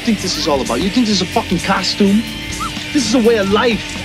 think this is all about? You think this is a fucking costume? This is a way of life.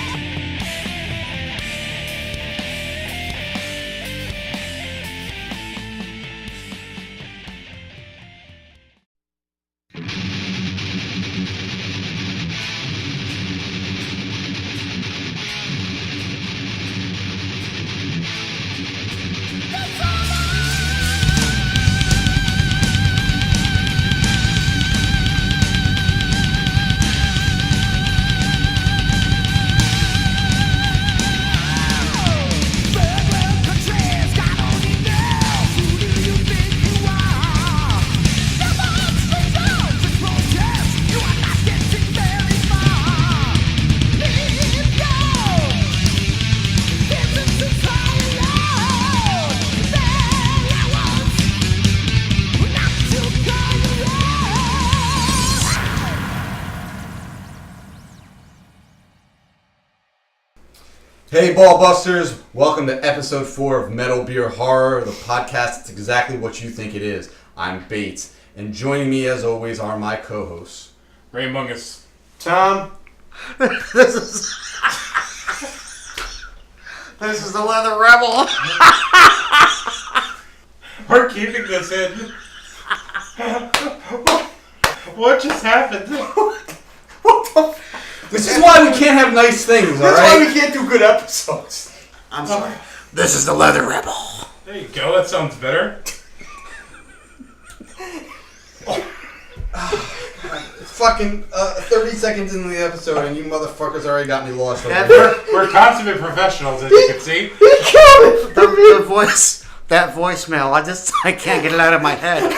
Hey BALLBUSTERS, welcome to episode 4 of Metal Beer Horror, the podcast that's exactly what you think it is. I'm Bates, and joining me as always are my co-hosts. Ray Mungus. Tom. This is the Leather Rebel. We're keeping this in. What just happened? What the This is why we can't have nice things, alright? That's why we can't do good episodes. I'm sorry. This is the Leather Rebel. There you go, that sounds better. It's fucking 30 seconds into the episode and you motherfuckers already got me lost. We're consummate professionals, as you can see. He killed it! The voice, that voicemail, I can't get it out of my head.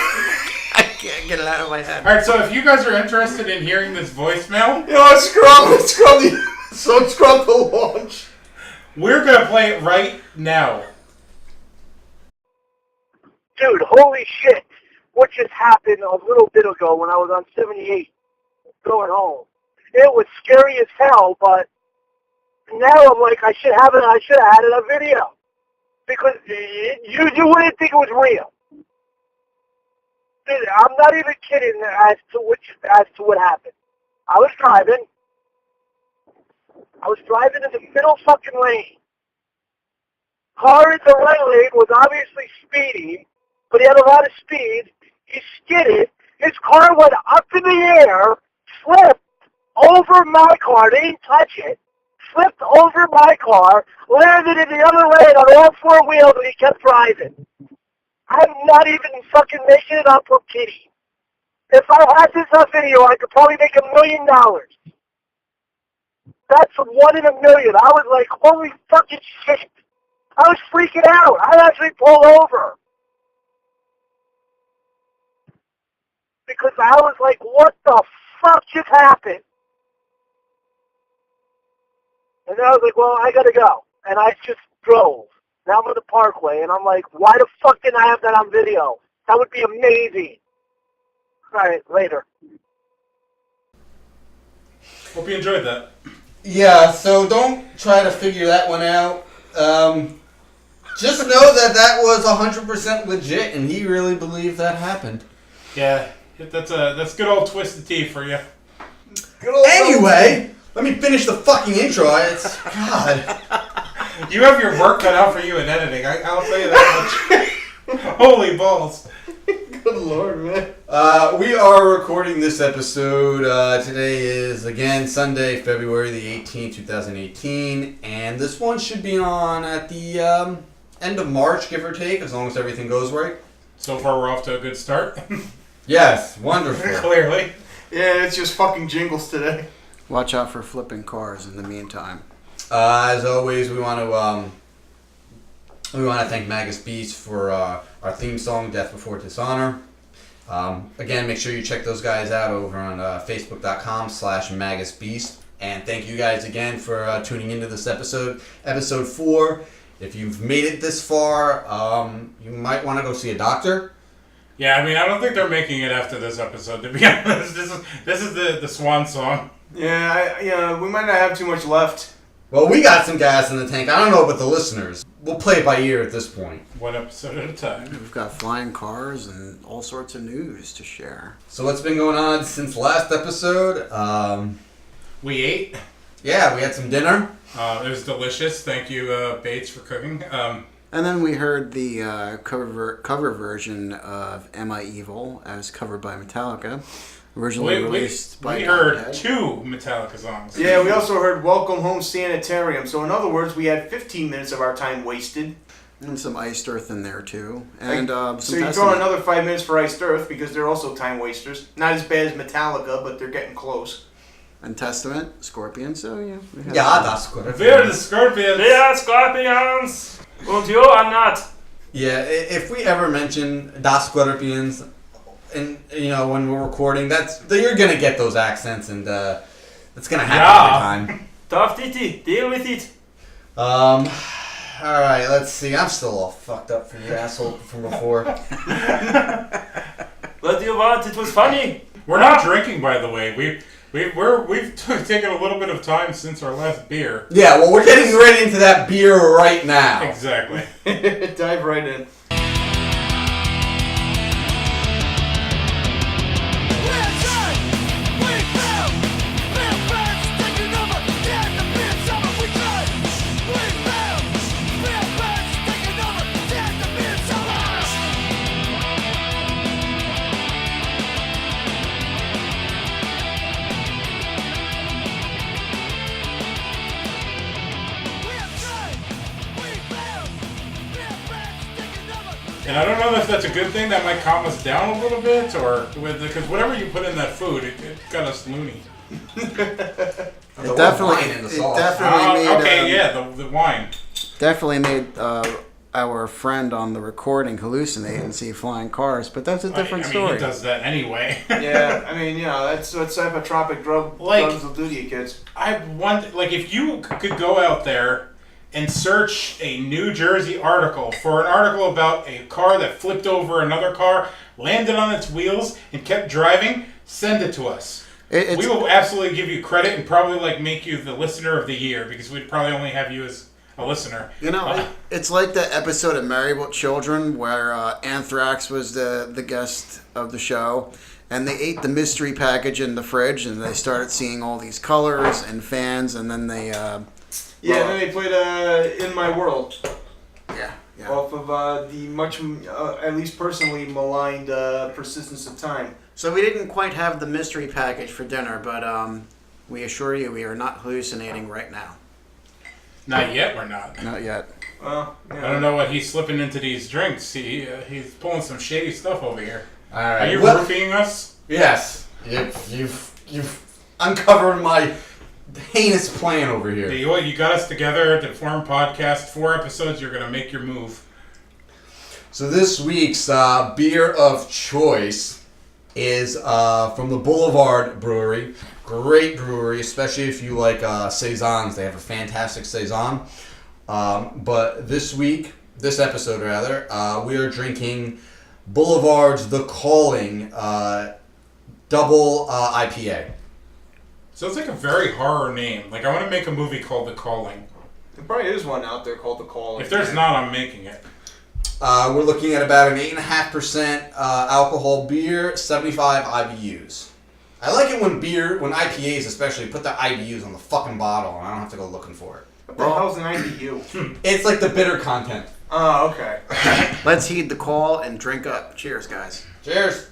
I can't get it out of my head. Alright, so if you guys are interested in hearing this voicemail, You know, scrub the launch. we're going to play it right now. Dude, holy shit. What just happened a little bit ago when I was on 78 going home. It was scary as hell, but now I'm like, I should have had it on video. Because you wouldn't think it was real. Dude, I'm not even kidding as to what happened. I was driving in the middle fucking lane. Car in the right lane was obviously speeding, but he had a lot of speed. He skidded. His car went up in the air, flipped over my car. They didn't touch it. Flipped over my car, landed in the other lane on all four wheels, and he kept driving. I'm not even fucking making it up or kidding. If I had this on video, I could probably make $1 million. That's 1 in a million. I was like, holy fucking shit. I was freaking out. I'd actually pull over. Because I was like, what the fuck just happened? And then I was like, well, I gotta go. And I just drove. Now I'm on the Parkway, and I'm like, why the fuck didn't I have that on video? That would be amazing. Alright, later. Hope you enjoyed that. Yeah, so don't try to figure that one out. Just know that was 100% legit, and he really believed that happened. Yeah, that's good old Twisted Tea for you. Good old anyway, let me finish the fucking intro. It's God. You have your work cut out for you in editing. I'll tell you that much. Holy balls. Good lord, man. We are recording this episode. Today is, again, Sunday, February the 18th, 2018. And this one should be on at the end of March, give or take, as long as everything goes right. So far, we're off to a good start. Yes, wonderful. Clearly. Yeah, it's just fucking jingles today. Watch out for flipping cars in the meantime. As always, we want to thank Magus Beast for our theme song, Death Before Dishonor. Again, make sure you check those guys out over on Facebook.com/Magus Beast. And thank you guys again for tuning into this episode 4. If you've made it this far, you might want to go see a doctor. Yeah, I mean, I don't think they're making it after this episode, to be honest. This is the swan song. Yeah, we might not have too much left. Well, we got some gas in the tank. I don't know about the listeners. We'll play it by ear at this point. One episode at a time. We've got flying cars and all sorts of news to share. So what's been going on since last episode? We ate. Yeah, we had some dinner. It was delicious. Thank you, Bates, for cooking. And then we heard the cover version of Am I Evil as covered by Metallica. Originally released by we heard Godhead. 2 Metallica songs. Yeah, we also heard Welcome Home Sanitarium. So in other words, we had 15 minutes of our time wasted. And some Iced Earth in there too. And so some you throw another 5 minutes for Iced Earth because they're also time wasters. Not as bad as Metallica, but they're getting close. And Testament, Scorpion, so yeah. We had Yeah, some. that's good. We're the Scorpions. We are Scorpions! And you are not. Yeah, if we ever mention Das Scorpions, and when we're recording, you're gonna get those accents, and it's gonna happen every time. Tough Titi, deal with it. All right, let's see. I'm still all fucked up for you, asshole, from before. What do you want? It was funny. We're not drinking, by the way. We've taken a little bit of time since our last beer. Yeah, well, we're getting right into that beer right now. Exactly. Dive right in. And I don't know if that's a good thing. That might calm us down a little bit, because whatever you put in that food, it got us loony. The It definitely made the wine. definitely made our friend on the recording hallucinate and see flying cars, but that's a different story. He does that anyway. Yeah, I mean, that's what psychotropic drugs will do to you kids. I want, if you could go out there and search a New Jersey article for an article about a car that flipped over another car, landed on its wheels, and kept driving, send it to us. We will absolutely give you credit and probably make you the listener of the year, because we'd probably only have you as a listener. It's like the episode of Married with Children where Anthrax was the guest of the show, and they ate the mystery package in the fridge, and they started seeing all these colors and fans, and then they... and then they played In My World. Yeah. Off of the much, at least personally, maligned Persistence of Time. So we didn't quite have the mystery package for dinner, but we assure you we are not hallucinating right now. Not yet, we're not. Not yet. Well, I don't know what he's slipping into these drinks. He's pulling some shady stuff over here. All right. Are you roofing us? Yes. You've uncovered my heinous plan over here. You got us together to form podcast. 4 episodes, you're going to make your move. So this week's beer of choice is from the Boulevard Brewery. Great brewery, especially if you like saisons. They have a fantastic saison. But this episode, we are drinking Boulevard's The Calling double IPA. So it's like a very horror name. I want to make a movie called The Calling. there probably is one out there called The Calling. If there's not, I'm making it. We're looking at about an 8.5% alcohol beer, 75 IBUs. I like it when IPAs especially, put the IBUs on the fucking bottle and I don't have to go looking for it. What the hell's an IBU? It's like the bitter content. Oh, okay. Let's heed the call and drink up. Cheers, guys. Cheers.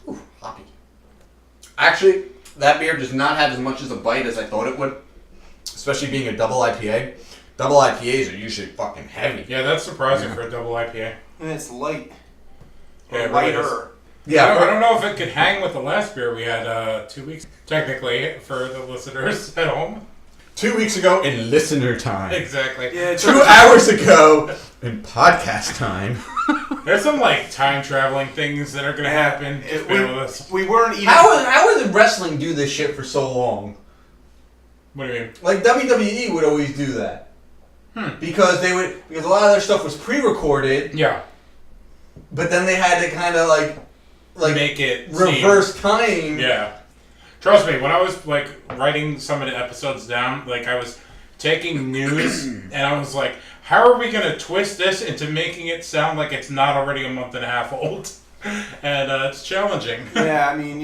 Ooh, hoppy. Actually, that beer does not have as much as a bite as I thought it would, especially being a double IPA. Double IPAs are usually fucking heavy. Yeah, that's surprising for a double IPA. And it's light. Yeah, it lighter. really is. Yeah, I don't know if it could hang with the last beer we had 2 weeks, technically, for the listeners at home. 2 weeks ago in listener time. Exactly. Yeah, 2 hours ago in podcast time. There's some time traveling things that are going to happen. Just bear with us. We weren't eating. How did wrestling do this shit for so long? What do you mean? Like WWE would always do that. Because a lot of their stuff was pre-recorded. Yeah. But then they had to kind of like make it reverse time. Yeah. Trust me, when I was like writing some of the episodes down, like I was taking news and I was like, how are we going to twist this into making it sound like it's not already a month and a half old? And it's challenging. Yeah, I mean,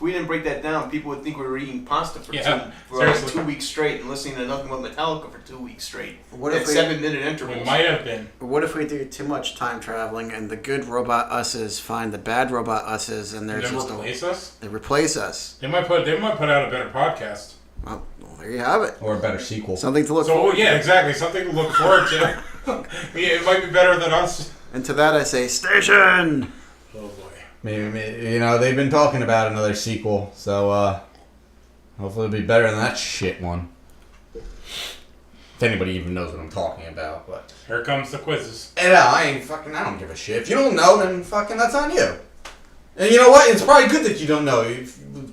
if we didn't break that down, people would think we were eating pasta for 2 weeks straight and listening to nothing but Metallica for 2 weeks straight. What if 7-minute intervals? We might have been. What if we do too much time traveling and the good robot us's find the bad robot us's and there's just replace us? They replace us. They might put out a better podcast. Well, there you have it. Or a better sequel. Something to look forward to. Yeah, exactly. Something to look forward to. It might be better than us. And to that I say, station! Oh boy. Maybe, they've been talking about another sequel, so hopefully it'll be better than that shit one. If anybody even knows what I'm talking about, but... Here comes the quizzes. I don't give a shit. If you don't know, then fucking that's on you. And you know what? It's probably good that you don't know the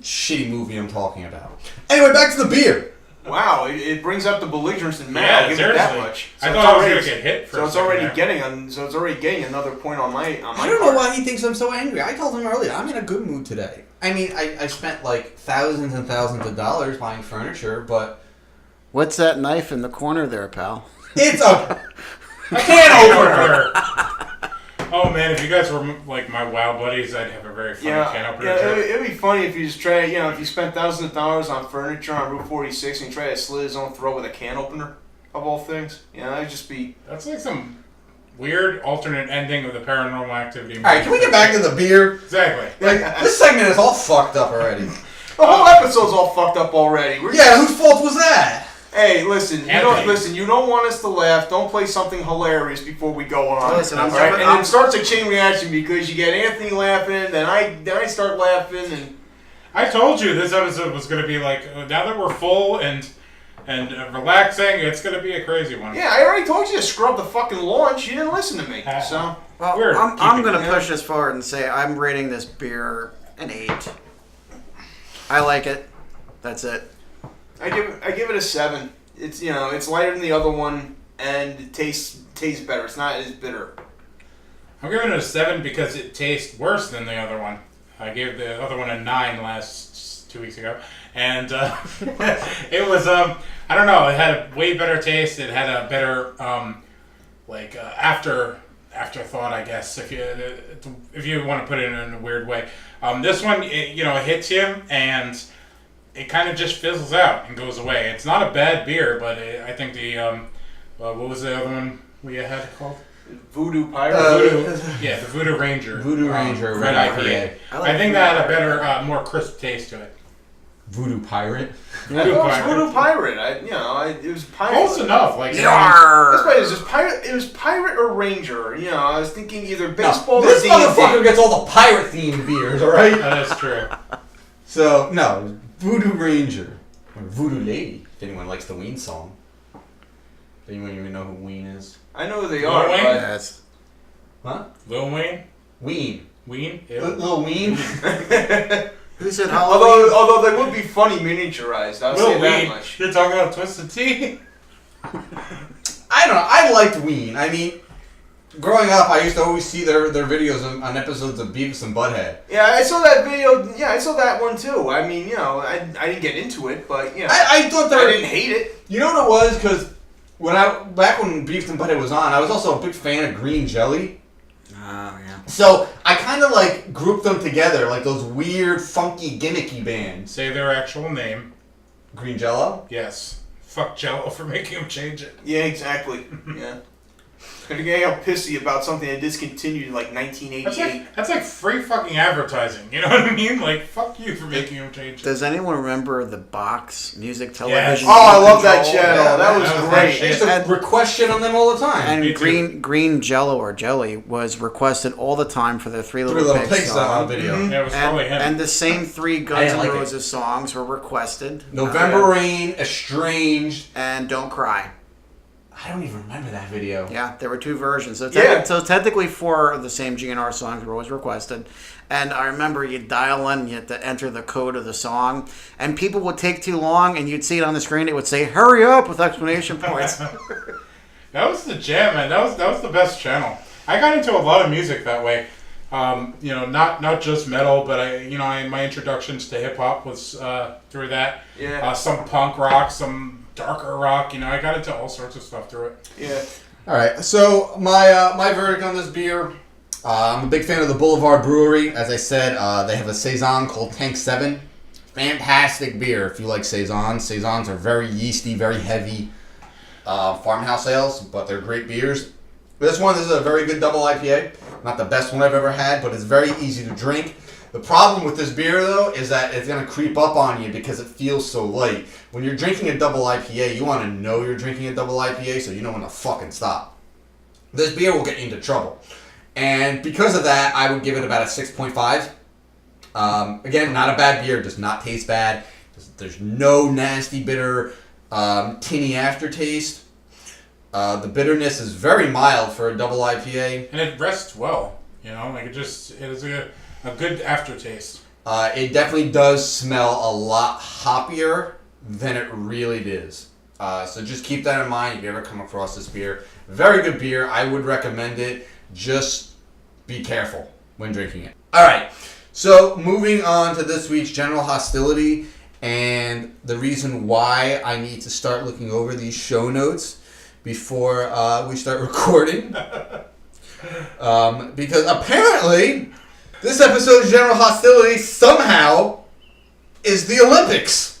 shitty movie I'm talking about. Anyway, back to the beer. Wow, it brings up the belligerence in Matt. Yeah, I'll give it that much. So I thought I was going to get hit for so it's already getting another point on my I don't know why he thinks I'm so angry. I told him earlier, I'm in a good mood today. I mean, I spent like thousands and thousands of dollars buying furniture, but... What's that knife in the corner there, pal? It's a can opener! Oh man, if you guys were like my WoW buddies, I'd have a very funny can opener. Yeah, it'd be funny if you just try, if you spent thousands of dollars on furniture on Route 46 and you try to slit his own throat with a can opener, of all things. That'd just be... That's like some weird alternate ending of the Paranormal Activity movie. Alright, can we get back to the beer? Exactly. Like, this segment is all fucked up already. The whole episode's all fucked up already. Whose fault was that? Hey, listen, you don't want us to laugh. Don't play something hilarious before we go on. Listen, and it starts a chain reaction because you get Anthony laughing, then I start laughing, and I told you this episode was going to be like, now that we're full and relaxing, it's going to be a crazy one. Yeah, I already told you to scrub the fucking launch. You didn't listen to me. So well, I'm going to push this forward and say I'm rating this beer an 8. I like it. That's it. I give it a 7. It's it's lighter than the other one and it tastes better. It's not as bitter. I'm giving it a 7 because it tastes worse than the other one. I gave the other one a 9 2 weeks ago, and it was I don't know. It had a way better taste. It had a better afterthought, I guess, if you want to put it in a weird way. This one, it hits you and it kind of just fizzles out and goes away. It's not a bad beer, but I think the what was the other one we had called? Voodoo Pirate. The Voodoo Ranger. Voodoo Ranger Red IPA. I think that had a better, more crisp taste to it. Voodoo Pirate. Voodoo Pirate. It was pirate. Close enough. Like that's why it was just pirate. It was pirate or ranger. I was thinking either baseball or this D&D. motherfucker gets all the pirate themed beers. All right. That is true. So no, Voodoo Ranger or Voodoo Lady. If anyone likes the Ween song. Anyone even know who Ween is? I know who they Lil are. Wayne? Yes. Huh? Lil Wayne? Ween. Ween? Lil Ween? Who's in Halloween? Although they would be funny miniaturized. I'll say that much. You're talking about Twisted Tea? I don't know. I liked Ween. I mean, growing up, I used to always see their videos on episodes of Beavis and Butthead. Yeah, I saw that video. Yeah, I saw that one too. I mean, I didn't get into it, but I thought that I didn't hate it. You know what it was? Because back when Beavis and Butthead was on, I was also a big fan of Green Jelly. Oh yeah. So I kind of like grouped them together, like those weird, funky, gimmicky bands. Say their actual name. Green Jello? Yes. Fuck Jello for making him change it. Yeah, exactly. Yeah. Gonna get all pissy about something that discontinued in like 1988. That's like free fucking advertising. You know what I mean? Like, fuck you for making him change it. Does anyone remember the Box music television? Yes. Oh, I love that channel. Yeah, that was great. I used to request shit on them all the time. And green Jello or Jelly was requested all the time for their Three Little Pigs song. video. Mm-hmm. Yeah, it was probably him. And the same 3 Guns N' like Roses songs were requested. November Rain, Estranged, and Don't Cry. I don't even remember that video. Yeah, there were 2 versions. So, Yeah. so technically 4 of the same GNR songs were always requested. And I remember you'd dial in, you had to enter the code of the song, and people would take too long, and you'd see it on the screen. It would say, "Hurry up!" with exclamation points. That was the jam, man. That was the best channel. I got into a lot of music that way. Not just metal, but my introductions to hip hop was through that. Yeah. Some punk rock, some darker rock. I got into all sorts of stuff through it. Yeah. All right. So my verdict on this beer. I'm a big fan of the Boulevard Brewery. As I said, they have a saison called Tank 7. Fantastic beer if you like saisons. Saisons are very yeasty, very heavy farmhouse ales, but they're great beers. This one is a very good double IPA. Not the best one I've ever had, but it's very easy to drink. The problem with this beer, though, is that it's going to creep up on you because it feels so light. When you're drinking a double IPA, you want to know you're drinking a double IPA so you know when to fucking stop. This beer will get you into trouble. And because of that, I would give it about a 6.5. Again, not a bad beer. Does not taste bad. There's no nasty, bitter, tinny aftertaste. The bitterness is very mild for a double IPA. And it rests well. It is a good aftertaste. It definitely does smell a lot hoppier than it really is. So just keep that in mind if you ever come across this beer. Very good beer. I would recommend it. Just be careful when drinking it. All right. So moving on to this week's general hostility and the reason why I need to start looking over these show notes before we start recording. Because apparently this episode's general hostility somehow is the Olympics.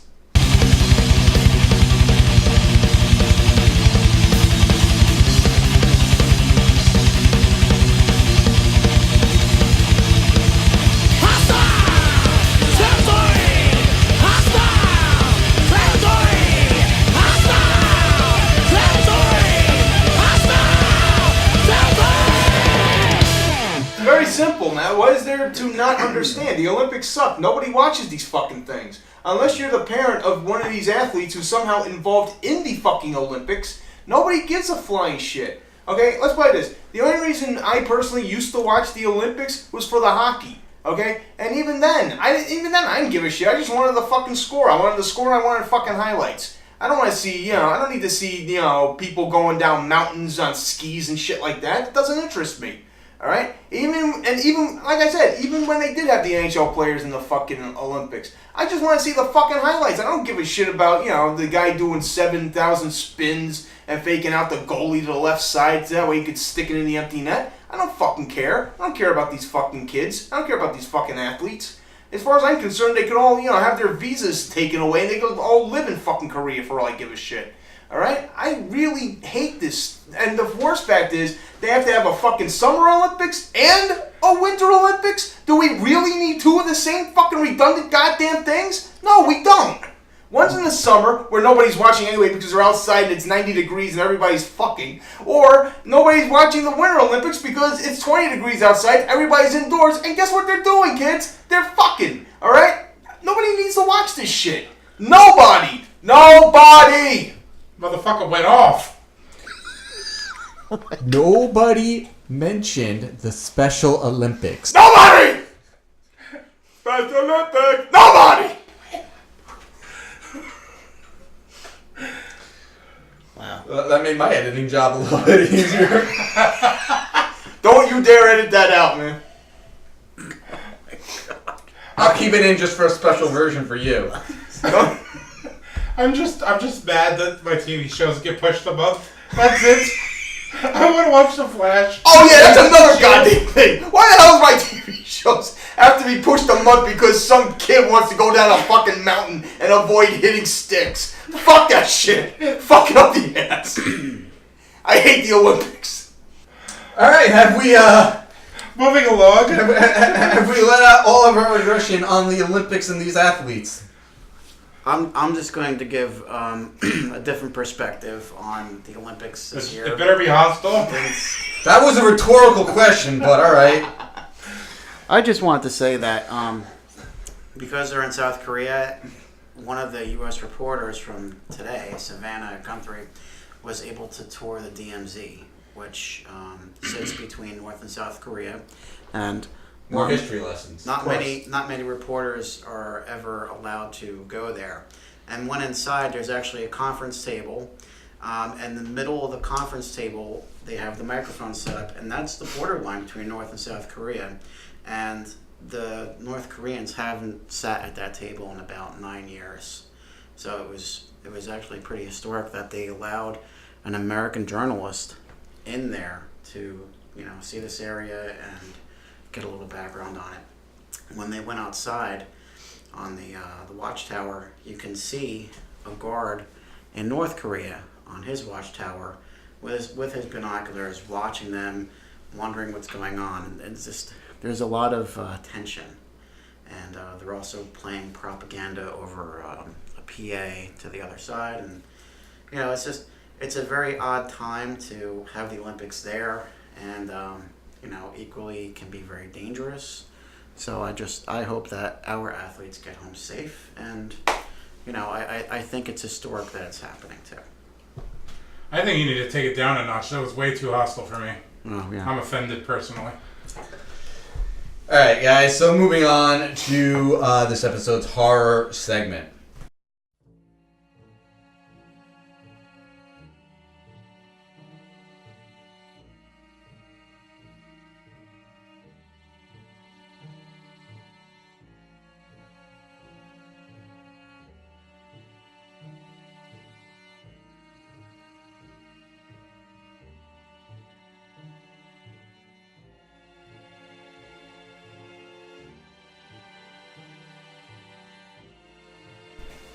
Simple, man. What is there to not understand? The Olympics suck. Nobody watches these fucking things. Unless you're the parent of one of these athletes who's somehow involved in the fucking Olympics, nobody gives a flying shit. Okay, let's play this. The only reason I personally used to watch the Olympics was for the hockey. Okay? And even then, I didn't give a shit. I just wanted the fucking score. I wanted the score and I wanted fucking highlights. I don't want to see, I don't need to see, people going down mountains on skis and shit like that. It doesn't interest me. Alright? Even, like I said, even when they did have the NHL players in the fucking Olympics, I just want to see the fucking highlights. I don't give a shit about, the guy doing 7,000 spins and faking out the goalie to the left side so that way he could stick it in the empty net. I don't fucking care. I don't care about these fucking kids. I don't care about these fucking athletes. As far as I'm concerned, they could all, have their visas taken away and they could all live in fucking Korea for all I give a shit. Alright? I really hate this. And the worst fact is, they have to have a fucking Summer Olympics and a Winter Olympics? Do we really need two of the same fucking redundant goddamn things? No, we don't. One's in the summer, where nobody's watching anyway because they're outside and it's 90 degrees and everybody's fucking. Or nobody's watching the Winter Olympics because it's 20 degrees outside, everybody's indoors, and guess what they're doing, kids? They're fucking. Alright? Nobody needs to watch this shit. Nobody! Nobody! Motherfucker went off. Nobody mentioned the Special Olympics. Nobody! Special Olympics! Nobody! Wow. That made my editing job a little bit easier. Don't you dare edit that out, man. I'll keep it in just for a special version for you. I'm just mad that my TV shows get pushed a month. That's it. I want to watch The Flash. Oh yeah, that's another goddamn thing. Why the hell do my TV shows have to be pushed a month because some kid wants to go down a fucking mountain and avoid hitting sticks? Fuck that shit. Fuck it up the ass. I hate the Olympics. Alright, have we, Moving along. have we let out all of our aggression on the Olympics and these athletes? I'm just going to give a different perspective on the Olympics this year. It better be hostile. That was a rhetorical question, but alright. I just wanted to say that because they're in South Korea, one of the U.S. reporters from today, Savannah Guthrie, was able to tour the DMZ, which sits between North and South Korea, and More history lessons. Not many reporters are ever allowed to go there. And when inside, there's actually a conference table And in the middle of the conference table, they have the microphone set up, and that's the borderline between North and South Korea. And the North Koreans haven't sat at that table in about 9 years. So it was actually pretty historic that they allowed an American journalist in there to, see this area and get a little background on it. When they went outside on the watchtower, you can see a guard in North Korea on his watchtower with his binoculars, watching them, wondering what's going on. And it's just, there's a lot of tension. And they're also playing propaganda over a PA to the other side. And, it's a very odd time to have the Olympics there. And, equally can be very dangerous. So I hope that our athletes get home safe. And, I think it's historic that it's happening too. I think you need to take it down a notch. That was way too hostile for me. Oh, yeah. I'm offended personally. Alright, guys, so moving on to this episode's horror segment.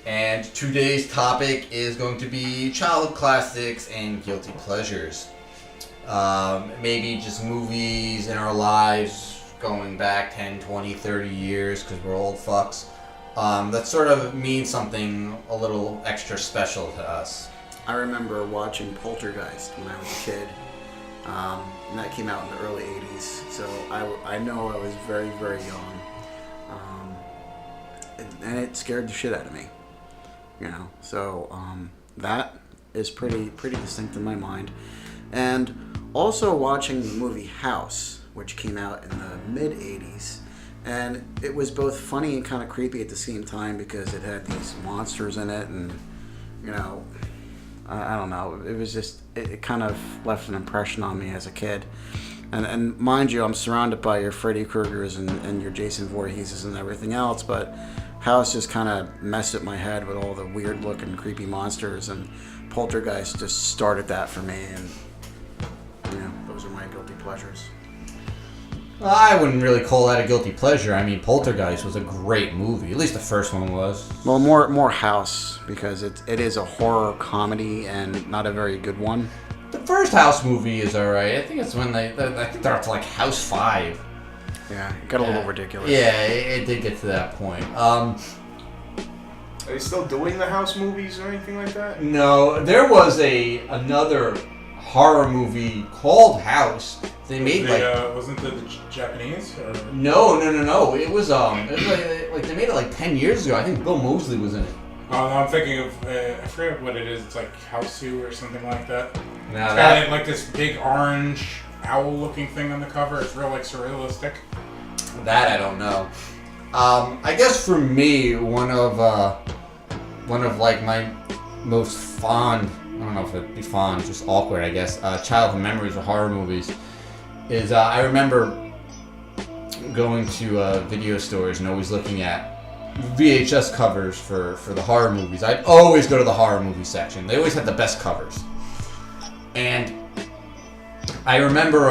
And today's topic is going to be childhood classics and guilty pleasures. Maybe just movies in our lives going back 10, 20, 30 years because we're old fucks. That sort of means something a little extra special to us. I remember watching Poltergeist when I was a kid. And that came out in the early 80s. So I know I was very, very young. And it scared the shit out of me. So that is pretty distinct in my mind. And also watching the movie House, which came out in the mid-80s. And it was both funny and kind of creepy at the same time because it had these monsters in it. And, I don't know. It was just, it kind of left an impression on me as a kid. And mind you, I'm surrounded by your Freddy Kruegers and your Jason Voorheeses and everything else, but House just kind of messed up my head with all the weird looking creepy monsters, and Poltergeist just started that for me, and those are my guilty pleasures. Well, I wouldn't really call that a guilty pleasure. I mean, Poltergeist was a great movie. At least the first one was. Well, more House, because it is a horror comedy and not a very good one. The first House movie is alright. I think it's when I think they're up to like House 5. Yeah, it got a little ridiculous. Yeah, it did get to that point. Are they still doing the House movies or anything like that? No, there was another horror movie called House. They made wasn't it the Japanese? Or? No. It was like they made it like 10 years ago. I think Bill Moseley was in it. Oh, no, I'm thinking of I forget what it is. It's like Houseu or something like that. Now it's got like this big orange owl-looking thing on the cover. It's real like surrealistic. That I don't know. I guess for me, one of like my most fond, I don't know if it'd be fond, just awkward, I guess, childhood memories of horror movies is I remember going to video stores and always looking at VHS covers for the horror movies. I'd always go to the horror movie section. They always had the best covers. And I remember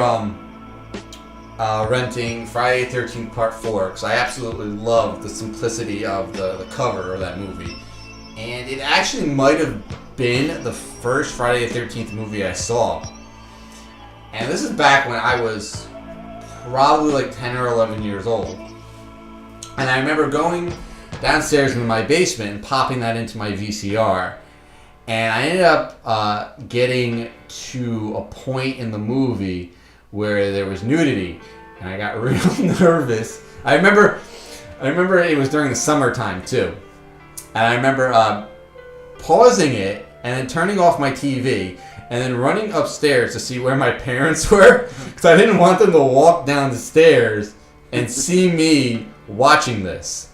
renting Friday the 13th Part 4 because I absolutely loved the simplicity of the cover of that movie. And it actually might have been the first Friday the 13th movie I saw. And this is back when I was probably like 10 or 11 years old. And I remember going downstairs in my basement and popping that into my VCR. And I ended up getting to a point in the movie where there was nudity. And I got real nervous. I remember it was during the summertime too. And I remember pausing it and then turning off my TV and then running upstairs to see where my parents were because I didn't want them to walk down the stairs and see me watching this.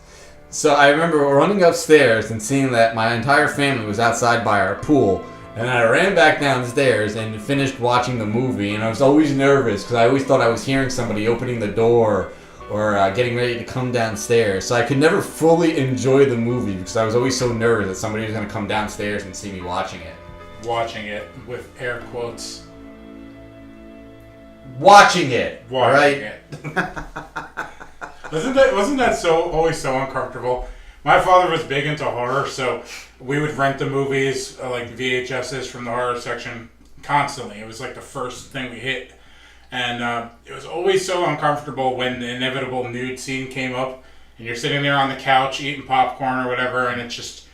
So I remember running upstairs and seeing that my entire family was outside by our pool And I ran back downstairs and finished watching the movie, and I was always nervous because I always thought I was hearing somebody opening the door or getting ready to come downstairs. So I could never fully enjoy the movie because I was always so nervous that somebody was going to come downstairs and see me watching it. Watching it with air quotes. Watching it, Watching right? it. Wasn't that always so uncomfortable? My father was big into horror, so we would rent the movies, like VHSs from the horror section, constantly. It was like the first thing we hit. And it was always so uncomfortable when the inevitable nude scene came up, and you're sitting there on the couch eating popcorn or whatever, and it just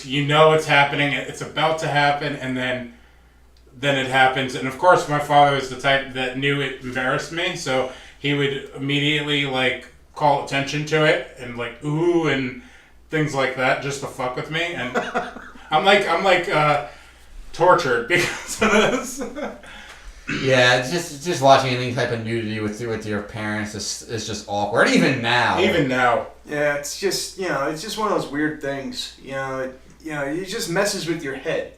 you know it's happening, it's about to happen, and then it happens. And of course, my father was the type that knew it embarrassed me, so he would immediately like call attention to it and like ooh and things like that just to fuck with me. And I'm like tortured because of this. Yeah, it's just watching any type of nudity with your parents is just awkward. Even now. Yeah, it's just it's just one of those weird things. It just messes with your head.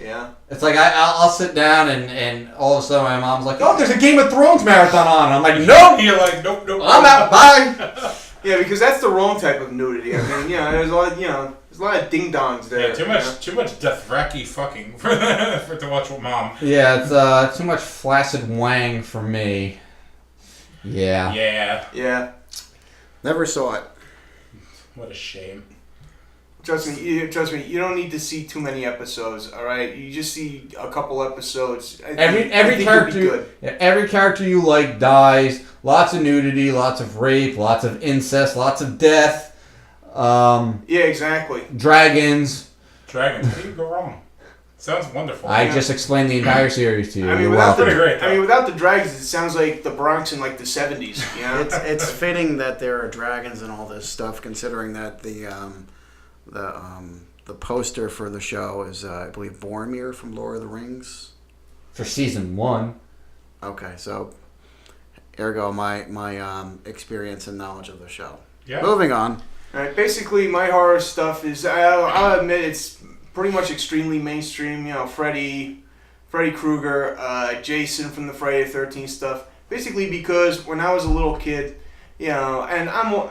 Yeah. It's like I'll sit down and all of a sudden my mom's like, "Oh, there's a Game of Thrones marathon on." I'm like, "Nope." You're like, "Nope, I'm out. Bye." Yeah, because that's the wrong type of nudity. I mean, there's a lot of ding dongs there. Yeah, too much Dothraki fucking for to watch with mom. Yeah, it's too much flaccid wang for me. Yeah. Yeah. Never saw it. What a shame. Trust me, you don't need to see too many episodes, all right? You just see a couple episodes. Every character you like dies. Lots of nudity, lots of rape, lots of incest, lots of death. Yeah, exactly. Dragons. How do you go wrong? Sounds wonderful. I just explained the entire series to you. I mean, without the dragons, it sounds like the Bronx in like the 70s. It's fitting that there are dragons and all this stuff, considering that the poster for the show is, I believe, Boromir from Lord of the Rings. For season 1. Okay, so ergo my experience and knowledge of the show. Yeah. Moving on. All right, basically, my horror stuff is, I'll admit, it's pretty much extremely mainstream. Freddy Krueger, Jason from the Friday the 13th stuff. Basically, because when I was a little kid, and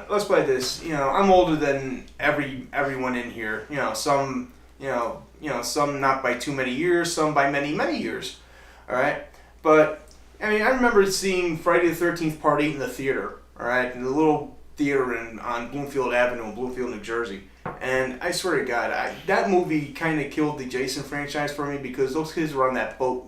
let's play this. I'm older than everyone in here. Some not by too many years, some by many, many years. All right, but I mean, I remember seeing Friday the 13th Part 8 in the theater. All right, in the little theater on Bloomfield Avenue in Bloomfield, New Jersey. And I swear to God, that movie kind of killed the Jason franchise for me because those kids were on that boat.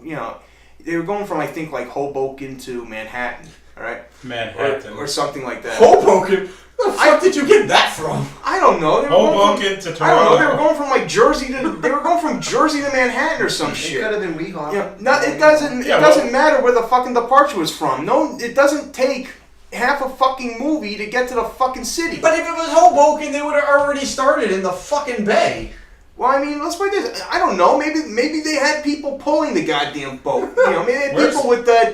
They were going from I think like Hoboken to Manhattan. All right, Manhattan or something like that. Hoboken? Where the fuck did you get that from? I don't know. Hoboken to Toronto. I don't know. They were going from like Jersey to Manhattan or some shit. It could have been Weehawken. No, it doesn't. It doesn't matter where the fucking departure was from. No, it doesn't take half a fucking movie to get to the fucking city. But if it was Hoboken, they would have already started in the fucking bay. Well, I mean, let's put this. I don't know. Maybe they had people pulling the goddamn boat. Maybe they had people with the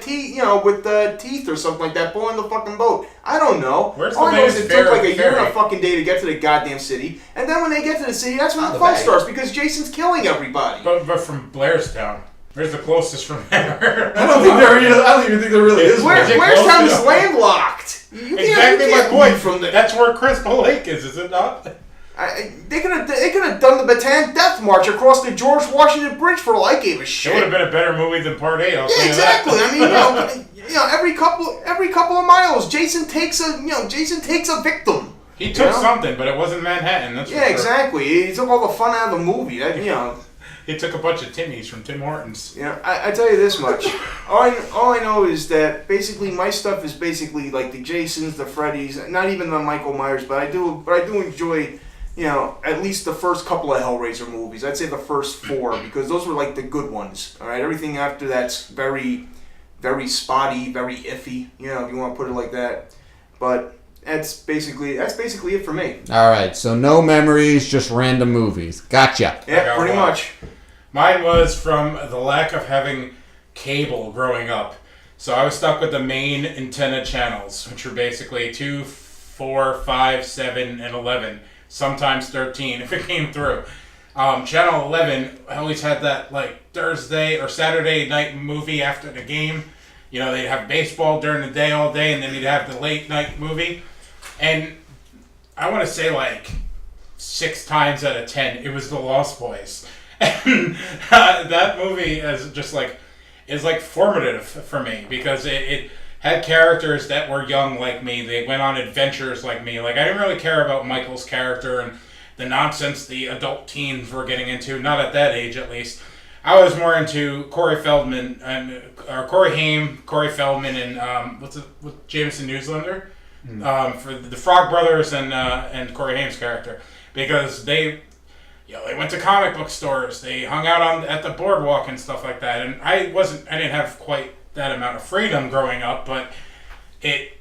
teeth or something like that pulling the fucking boat. I don't know. All I know is it took like a year and a fucking day to get to the goddamn city, and then when they get to the city, that's when the fun starts because Jason's killing everybody. But from Blairstown. Where's the closest from there? I don't even think there really is. Blairstown is landlocked. Exactly my point. From that's where Crystal Lake is it not? They could have done the Bataan Death March across the George Washington Bridge for all I gave a shit. It would have been a better movie than Part 8. I'll say exactly. That. I mean, every couple of miles, Jason takes a victim. He took something, but it wasn't Manhattan. That's exactly. He took all the fun out of the movie. He took a bunch of Timmies from Tim Hortons. I tell you this much. all I know is that basically my stuff is basically like the Jasons, the Freddys, not even the Michael Myers, but I do enjoy. At least the first couple of Hellraiser movies. I'd say the first 4 because those were like the good ones. All right, everything after that's very, very spotty, very iffy. If you want to put it like that. But that's basically it for me. All right, so no memories, just random movies. Gotcha. Yeah, pretty much. Mine was from the lack of having cable growing up. So I was stuck with the main antenna channels, which were basically 2, 4, 5, 7, and 11. Sometimes 13 if it came through. Channel 11 always had that like Thursday or Saturday night movie after the game. You know, they'd have baseball during the day all day, and then you'd have the late night movie. And I want to say like 6 times out of 10, it was The Lost Boys. And that movie is like formative for me because it had characters that were young like me. They went on adventures like me. Like, I didn't really care about Michael's character and the nonsense the adult teens were getting into, not at that age at least. I was more into Corey Feldman and Corey Haim, Corey Feldman, and with Jameson Newslander for the Frog Brothers and Corey Haim's character, because they went to comic book stores, they hung out at the boardwalk and stuff like that. And I didn't have quite that amount of freedom growing up, but it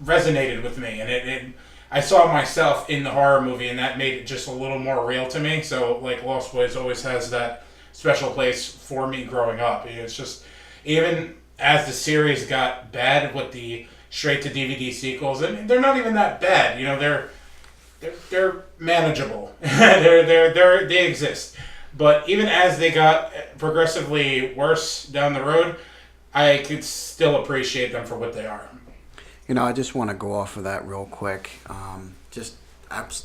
resonated with me, and I saw myself in the horror movie, and that made it just a little more real to me. So like Lost Boys always has that special place for me growing up. It's just, even as the series got bad with the straight to DVD sequels, and they're not even that bad. You know, they're manageable. they exist. But even as they got progressively worse down the road, I could still appreciate them for what they are. You know, I just want to go off of that real quick.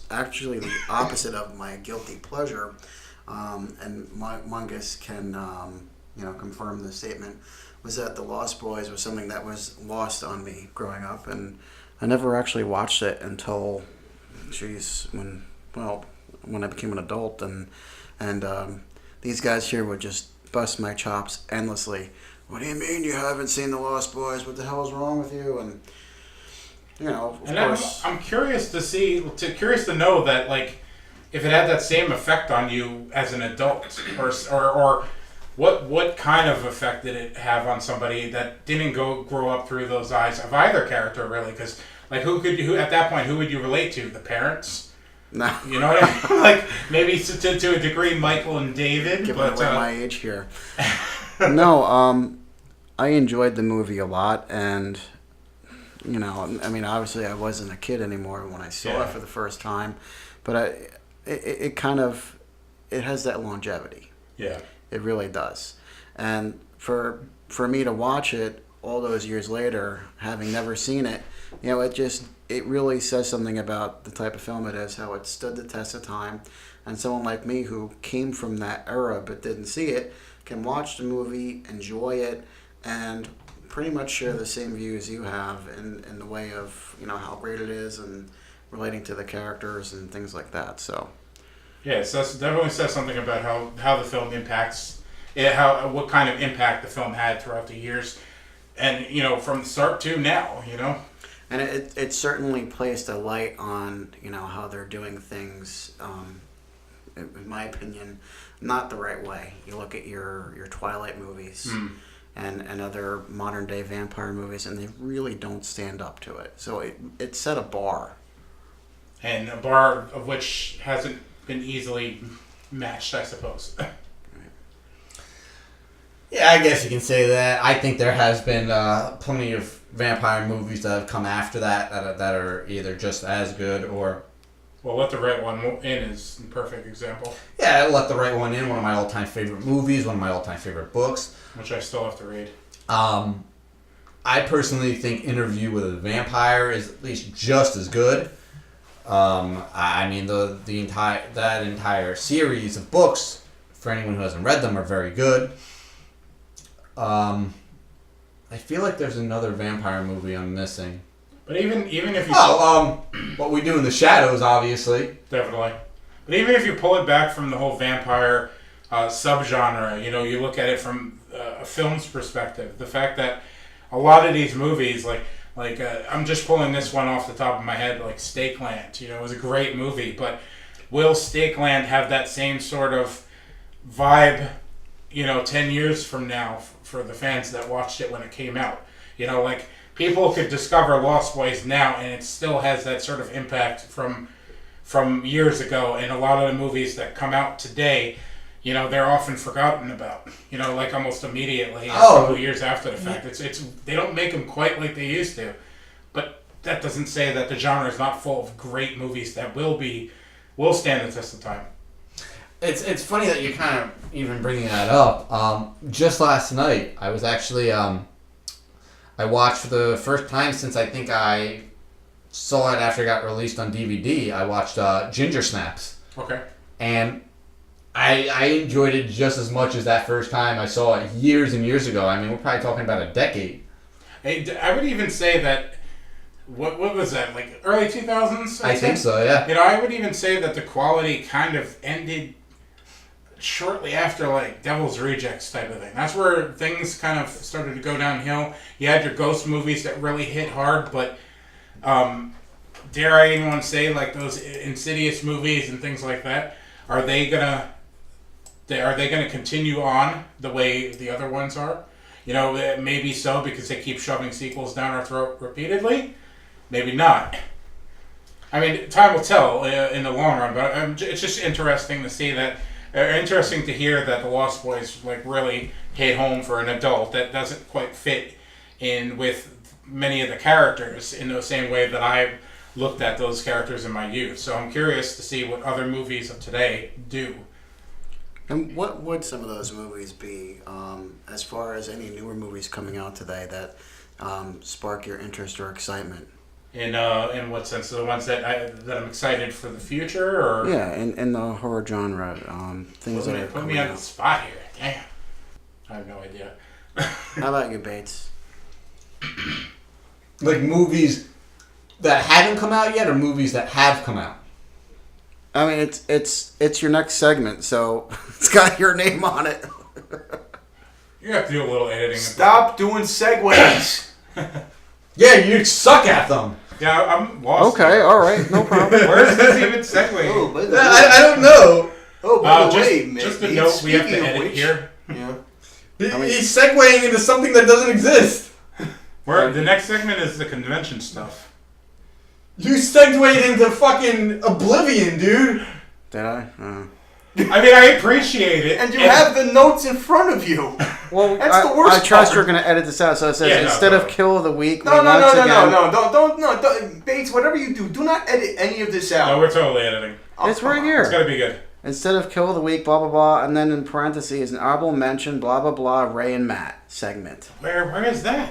Actually the opposite of my guilty pleasure, and Mungus can confirm the statement, was that The Lost Boys was something that was lost on me growing up, and I never actually watched it until, when I became an adult, and these guys here would just bust my chops endlessly. What do you mean you haven't seen The Lost Boys? What the hell is wrong with you? And of course. I'm curious to know that, like, if it had that same effect on you as an adult, or what kind of effect did it have on somebody that didn't grow up through those eyes of either character, really? Because, like, who at that point, who would you relate to? The parents? No. You know what I mean? Like, maybe to a degree, Michael and David. Giving away my age here. No, I enjoyed the movie a lot, and obviously I wasn't a kid anymore when I saw it for the first time, but it has that longevity. Yeah, it really does. And for me to watch it all those years later, having never seen it, it really says something about the type of film it is, how it stood the test of time, and someone like me who came from that era but didn't see it can watch the movie, enjoy it, and pretty much share the same views you have in the way of how great it is and relating to the characters and things like that. So yeah, so that definitely says something about how the film impacts what kind of impact the film had throughout the years, and from the start to now. And it certainly placed a light on how they're doing things, in my opinion, not the right way. You look at your Twilight movies and other modern day vampire movies, and they really don't stand up to it. So it set a bar. And a bar of which hasn't been easily matched, I suppose. Yeah, I guess you can say that. I think there has been plenty of vampire movies that have come after that are either just as good or... Well, Let the Right One In is a perfect example. Yeah, Let the Right One In, one of my all-time favorite movies, one of my all-time favorite books. Which I still have to read. I personally think Interview with a Vampire is at least just as good. I mean, that entire series of books, for anyone who hasn't read them, are very good. I feel like there's another vampire movie I'm missing. But even if you... What We Do in the Shadows, obviously. Definitely. But even if you pull it back from the whole vampire subgenre, you look at it from a film's perspective. The fact that a lot of these movies, like I'm just pulling this one off the top of my head, like Stakeland, it was a great movie, but will Stakeland have that same sort of vibe, 10 years from now for the fans that watched it when it came out? People could discover Lost Boys now, and it still has that sort of impact from years ago. And a lot of the movies that come out today, they're often forgotten about. Almost immediately, a couple years after the fact. It's they don't make them quite like they used to, but that doesn't say that the genre is not full of great movies that will stand the test of time. It's funny that you're kind of even bringing that up. Just last night, I was actually I watched for the first time since I think I saw it after it got released on DVD. I watched Ginger Snaps. Okay. And I enjoyed it just as much as that first time I saw it years and years ago. I mean, we're probably talking about a decade. Hey, I would even say that, what was that, like early 2000s? I think so, yeah. You know, I would even say that the quality kind of ended shortly after, like, Devil's Rejects type of thing. That's where things kind of started to go downhill. You had your ghost movies that really hit hard, but dare I even want to say, like, those Insidious movies and things like that, are they gonna continue on the way the other ones are? You know, maybe so, because they keep shoving sequels down our throat repeatedly. Maybe not. I mean, time will tell in the long run, but it's just interesting to see that, interesting to hear that The Lost Boys like really hit home for an adult that doesn't quite fit in with many of the characters in the same way that I looked at those characters in my youth. So I'm curious to see what other movies of today do. And what would some of those movies be, as far as any newer movies coming out today that spark your interest or excitement? In what sense? The ones that I'm excited for the future, or yeah, in the horror genre, things that are put me on the spot here. Damn, I have no idea. How about you, Bates? Like movies that haven't come out yet, or movies that have come out? I mean, it's your next segment, so it's got your name on it. You have to do a little editing. Stop doing segues. Yeah, you suck at them. Yeah, I'm lost. Okay, all right, no problem. Where is this even segueing? Oh, by the I don't know. Oh, by the way, just a man, note we have to speaking of edit which- here. Yeah. He's segueing into something that doesn't exist. The next segment is the convention stuff. You segued into fucking oblivion, dude. Did I? I mean, I appreciate it. And you have the notes in front of you. Well, That's the worst I trust part. you're going to edit this out, so it says instead of kill of the week, No, don't. don't, Bates, whatever you do not edit any of this out. No, we're totally editing. It's right here. It's gotta be good. Instead of kill of the week, blah, blah, blah, and then in parentheses, an honorable mention, blah, blah, blah, Ray and Matt segment. Where is that?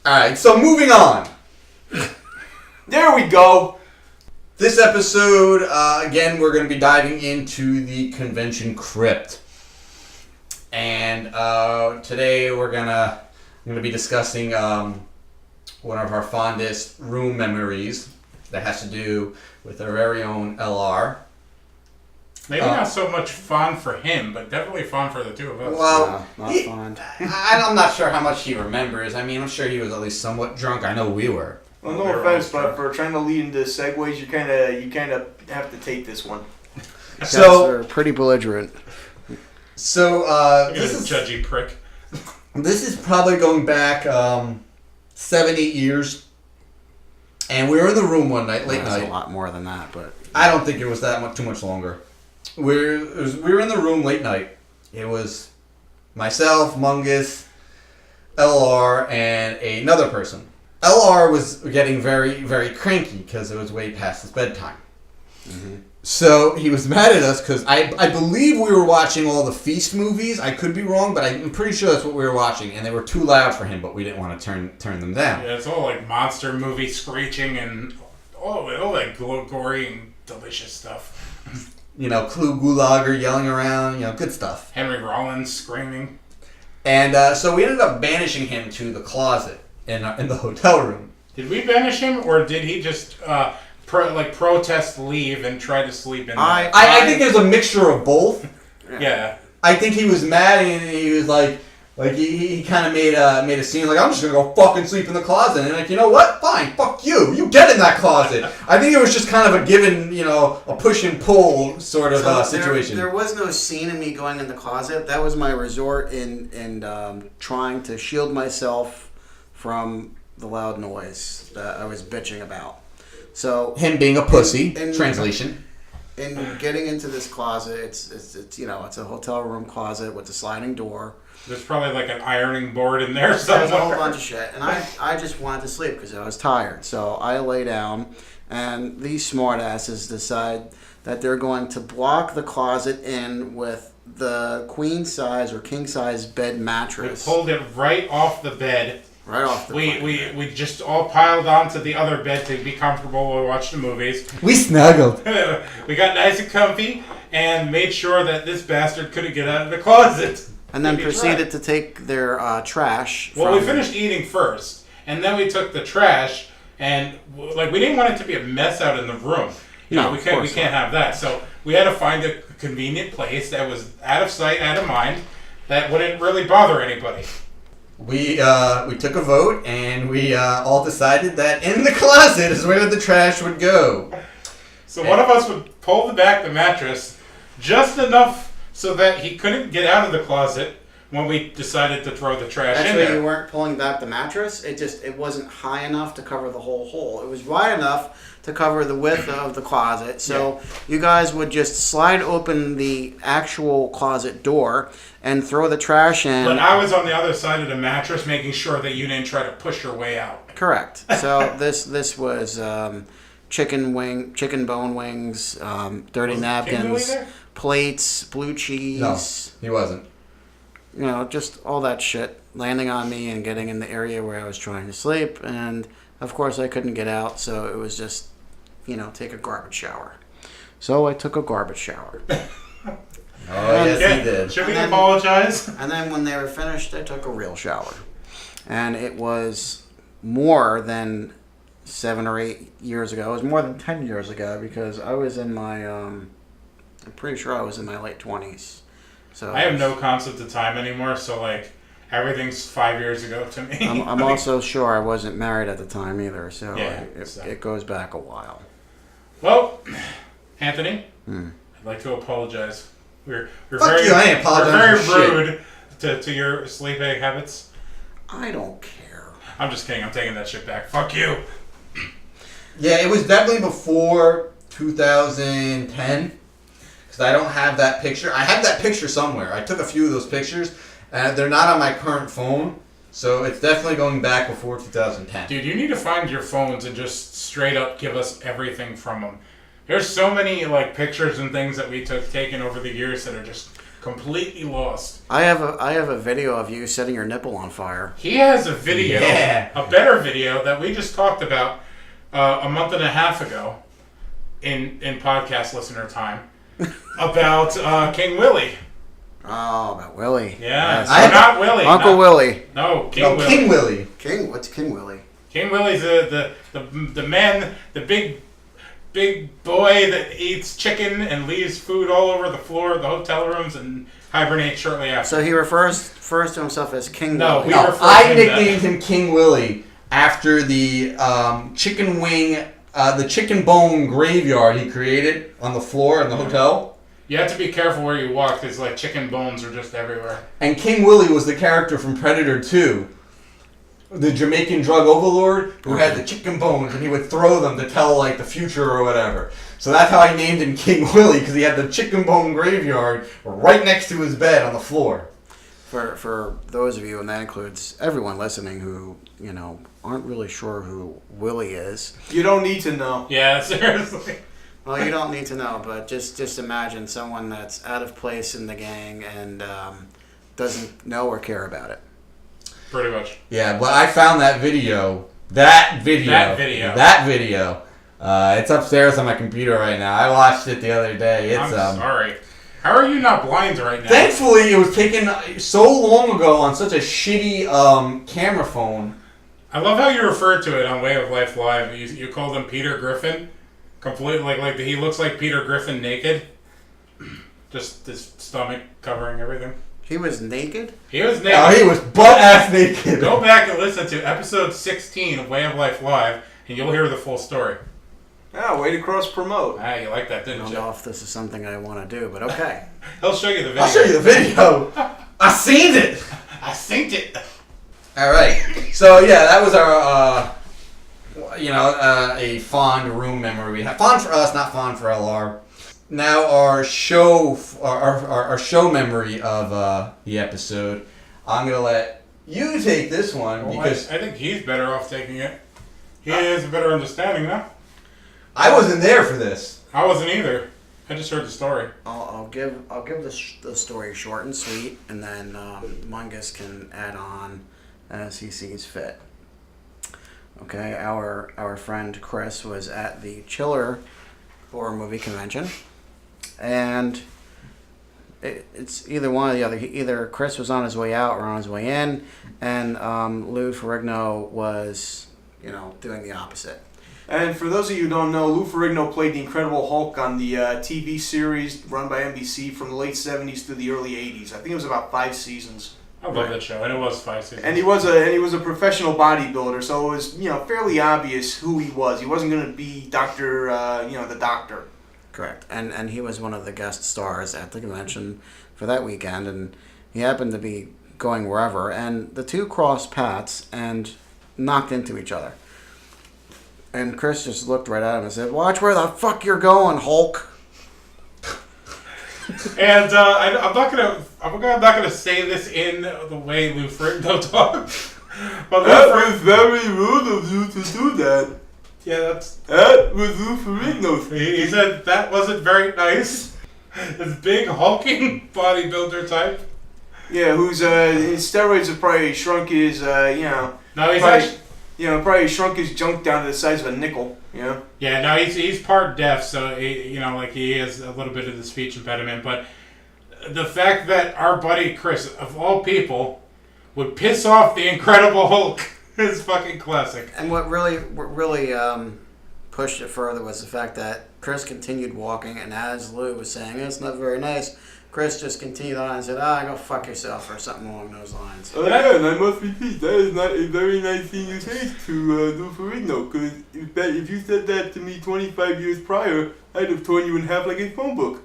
Alright, so moving on. There we go. This episode, again, we're going to be diving into the convention crypt. And today we're going to be discussing one of our fondest room memories that has to do with our very own LR. Maybe not so much fun for him, but definitely fun for the two of us. Well, No, not fun. I'm not sure how much he remembers. I mean, I'm sure he was at least somewhat drunk. I know we were. Well, no offense, but for trying to lead into segues, you kind of have to take this one. So are pretty belligerent. So This is judgy prick. This is probably going back 7-8 years, and we were in the room one night, late night. A lot more than that, but I don't think it was that much, too much longer. We were in the room late night. It was myself, Mungus, LR, and another person. LR was getting very, very cranky because it was way past his bedtime. Mm-hmm. So he was mad at us because I believe we were watching all the Feast movies. I could be wrong, but I'm pretty sure that's what we were watching. And they were too loud for him, but we didn't want to turn them down. Yeah, it's all like monster movie screeching and all that gory and delicious stuff. You know, Clue Gulager yelling around, you know, good stuff. Henry Rollins screaming. And so we ended up banishing him to the closet in the hotel room. Did we banish him, or did he just protest leave and try to sleep in there? I think there's a mixture of both. Yeah. I think he was mad and he was like he kind of made a scene like, I'm just gonna go fucking sleep in the closet, and like, you know what? Fine, fuck you. You get in that closet. I think it was just kind of a given, you know, a push and pull sort of situation. There was no scene of me going in the closet. That was my resort in trying to shield myself from the loud noise that I was bitching about. So him being a pussy. Translation. In getting into this closet, it's you know, it's a hotel room closet with a sliding door. There's probably like an ironing board in there There's somewhere. a whole bunch of shit, and I just wanted to sleep because I was tired. So I lay down, And these smartasses decide that they're going to block the closet in with the queen size or king size bed mattress. We pulled it right off the bed. Right off the bed. We just all piled onto the other bed to be comfortable while we watched the movies. We snuggled. We got nice and comfy and made sure that this bastard couldn't get out of the closet. And then proceeded to take their trash. Well, we finished eating first, and then we took the trash, and like we didn't want it to be a mess out in the room. You know, we can't have that. So we had to find a convenient place that was out of sight, out of mind, that wouldn't really bother anybody. We took a vote, and we all decided that in the closet is where the trash would go. So one of us would pull back the mattress just enough so that he couldn't get out of the closet when we decided to throw the trash in there. Actually, you weren't pulling back the mattress. It wasn't high enough to cover the whole hole. It was wide enough to cover the width of the closet. So you guys would just slide open the actual closet door and throw the trash in. But I was on the other side of the mattress making sure that you didn't try to push your way out. Correct. So this was chicken bone wings, dirty napkins, plates, blue cheese. No, he wasn't. You know, just all that shit landing on me and getting in the area where I was trying to sleep. And, of course, I couldn't get out, so it was just, take a garbage shower. So I took a garbage shower. Oh, yes, he did. Should we apologize? And then when they were finished, I took a real shower. And it was more than 7 or 8 years ago. It was more than 10 years ago because I was in my, I'm pretty sure I was in my late 20s. So I have no concept of time anymore, so like everything's 5 years ago to me. I'm also sure I wasn't married at the time either, so Yeah, it goes back a while. Well, Anthony, I'd like to apologize. We're Fuck very you, I ain't apologizing for we're very rude to your sleep egg habits. I don't care. I'm just kidding. I'm taking that shit back. Fuck you. Yeah, it was definitely before 2010. Because I don't have that picture. I have that picture somewhere. I took a few of those pictures, and they're not on my current phone. So it's definitely going back before 2010. Dude, you need to find your phones and just straight up give us everything from them. There's so many like pictures and things that we taken over the years that are just completely lost. I have a video of you setting your nipple on fire. He has a video, a better video that we just talked about a month and a half ago in podcast listener time about King Willie. Oh, about Willie. Yeah, Yes. not Willie. Uncle Willie. No, King Willie. King Willie. What's King Willie? King Willie's the man, the big boy that eats chicken and leaves food all over the floor of the hotel rooms and hibernates shortly after. So he refers to himself as King No, Willie. we No, refer to I him nicknamed him King Willie after the chicken wing, the chicken bone graveyard he created on the floor in the hotel. You have to be careful where you walk because like chicken bones are just everywhere. And King Willie was the character from Predator 2. The Jamaican drug overlord who had the chicken bones and he would throw them to tell like the future or whatever. So that's how I named him King Willie, because he had the chicken bone graveyard right next to his bed on the floor. For those of you, and that includes everyone listening who, aren't really sure who Willie is. You don't need to know. Yeah, seriously. Well, you don't need to know, but just imagine someone that's out of place in the gang and doesn't know or care about it. Pretty much. Yeah, but I found that video. That video. It's upstairs on my computer right now. I watched it the other day. I'm sorry. How are you not blind right now? Thankfully, it was taken so long ago on such a shitty camera phone. I love how you referred to it on Way of Life Live. You called him Peter Griffin. Completely like he looks like Peter Griffin naked. Just his stomach covering everything. He was naked? He was naked. Oh, he was butt-ass naked. Go back and listen to episode 16 of Way of Life Live, and you'll hear the full story. Ah, way to cross-promote. Ah, you like that, didn't I don't you? know if this is something I want to do, but okay. He'll show you the video. I'll show you the video. I seen it. I synced it. All right. So, yeah, that was our, a fond room memory we have. Fond for us, not fond for LR. Now our show memory of the episode. I'm gonna let you take this one because I think he's better off taking it. He has a better understanding now. I wasn't there for this. I wasn't either. I just heard the story. I'll give the story short and sweet, and then Mungus can add on as he sees fit. Okay, our friend Chris was at the Chiller horror movie convention, and it's either one or the other. Either Chris was on his way out or on his way in, and Lou Ferrigno was, doing the opposite. And for those of you who don't know, Lou Ferrigno played the Incredible Hulk on the TV series run by NBC from the late 70s to the early 80s. I think it was about 5 seasons. I love that show, and it was 5 seasons. And he was a professional bodybuilder, so it was fairly obvious who he was. He wasn't going to be the doctor. Correct, and he was one of the guest stars at the convention for that weekend, and he happened to be going wherever, and the two crossed paths and knocked into each other. And Chris just looked right at him and said, "Watch where the fuck you're going, Hulk." And I'm not gonna say this in the way Lou Ferrigno talks. But That was very rude of you to do that. Yeah, That was Lou Ferrigno. he said that wasn't very nice. This big hulking bodybuilder type. Yeah, whose his steroids have probably shrunk his No, he's probably, actually. probably shrunk his junk down to the size of a nickel. Yeah, no, he's part deaf, so he has a little bit of the speech impediment. But the fact that our buddy Chris, of all people, would piss off the Incredible Hulk is fucking classic. And what really pushed it further was the fact that Chris continued walking, and as Lou was saying, "It's not very nice," Chris just continued on and said, "Go fuck yourself," or something along those lines. Again, I must repeat, that is not a very nice thing to say to Lou Ferrigno, because if you said that to me 25 years prior, I'd have torn you in half like a phone book.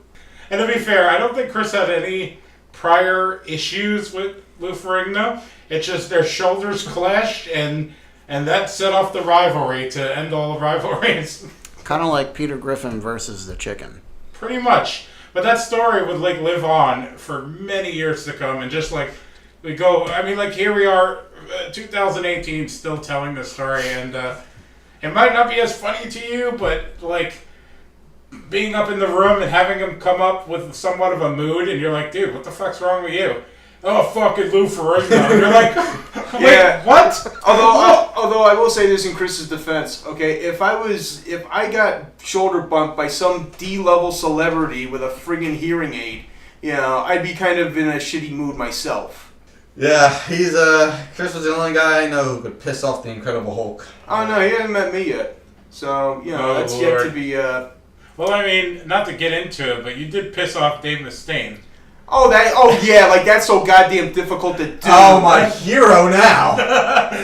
And to be fair, I don't think Chris had any prior issues with Lou Ferrigno. It's just their shoulders clashed, and that set off the rivalry to end all the rivalries. Kind of like Peter Griffin versus the chicken. Pretty much. But that story would live on for many years to come, and just we go. I mean, here we are, 2018, still telling the story, and it might not be as funny to you, but being up in the room and having him come up with somewhat of a mood, and you're like, "Dude, what the fuck's wrong with you?" "Oh, fucking Lou Ferrigno." And you're like, "Wait, Yeah. what?" Although I will say this in Chris's defense, okay, if I got shoulder bumped by some D-level celebrity with a friggin' hearing aid, I'd be kind of in a shitty mood myself. Yeah, Chris was the only guy I know who could piss off the Incredible Hulk. Oh no, he hasn't met me yet. So, that's Lord. yet to be, Well, I mean, not to get into it, but you did piss off Dave Mustaine. Oh yeah, that's so goddamn difficult to do. Oh, my hero now.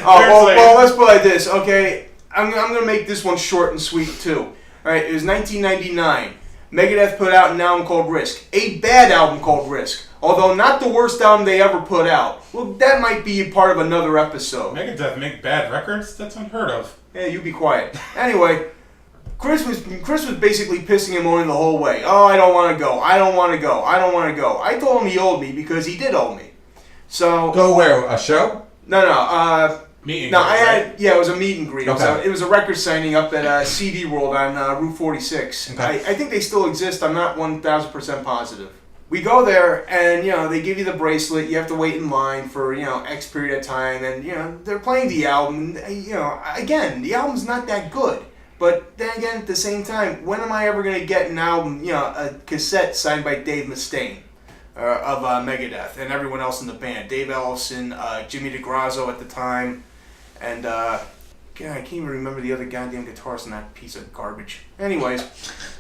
Well, let's put it like this, okay? I'm gonna make this one short and sweet too. Alright, it was 1999. Megadeth put out an album called Risk. A bad album called Risk. Although not the worst album they ever put out. Well, that might be part of another episode. Megadeth make bad records? That's unheard of. Yeah, you be quiet. Anyway, Chris was basically pissing him on the whole way. "Oh, I don't want to go. I don't want to go. I don't want to go." I told him he owed me because he did owe me. So Go where? A show? No. Meeting. It was a meet and greet. Okay. It was a record signing up at CD World on Route 46. Okay. I think they still exist. I'm not 1,000% positive. We go there, and they give you the bracelet. You have to wait in line for X period of time, and they're playing the album. Again, the album's not that good. But then again, at the same time, when am I ever going to get an album, a cassette signed by Dave Mustaine of Megadeth and everyone else in the band? Dave Ellefson, Jimmy DeGrazzo at the time, and I can't even remember the other goddamn guitarist in that piece of garbage. Anyways,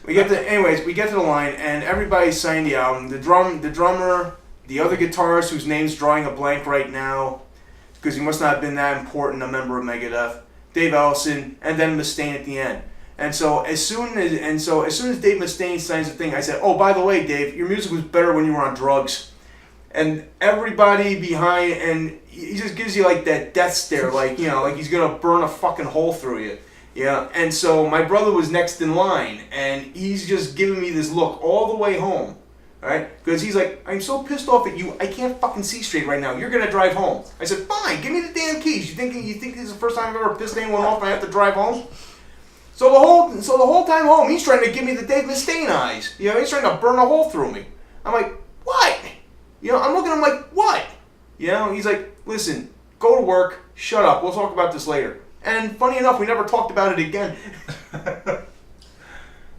we get to the line, and everybody's signed the album. The drummer, the other guitarist whose name's drawing a blank right now, because he must not have been that important a member of Megadeth. Dave Ellefson, and then Mustaine at the end. And so as soon as Dave Mustaine signs the thing, I said, "Oh, by the way, Dave, your music was better when you were on drugs." And everybody behind, and he just gives you that death stare, like he's gonna burn a fucking hole through you. Yeah. And so my brother was next in line, and he's just giving me this look all the way home. Alright? Because he's like, "I'm so pissed off at you, I can't fucking see straight right now. You're gonna drive home." I said, "Fine, give me the damn keys. You think this is the first time I've ever pissed anyone off and I have to drive home?" So the whole time home, he's trying to give me the Dave Mustaine eyes. You know, he's trying to burn a hole through me. I'm like, what? You know, I'm looking at him like, what? You know, he's like, listen, go to work, shut up, we'll talk about this later. And funny enough, we never talked about it again.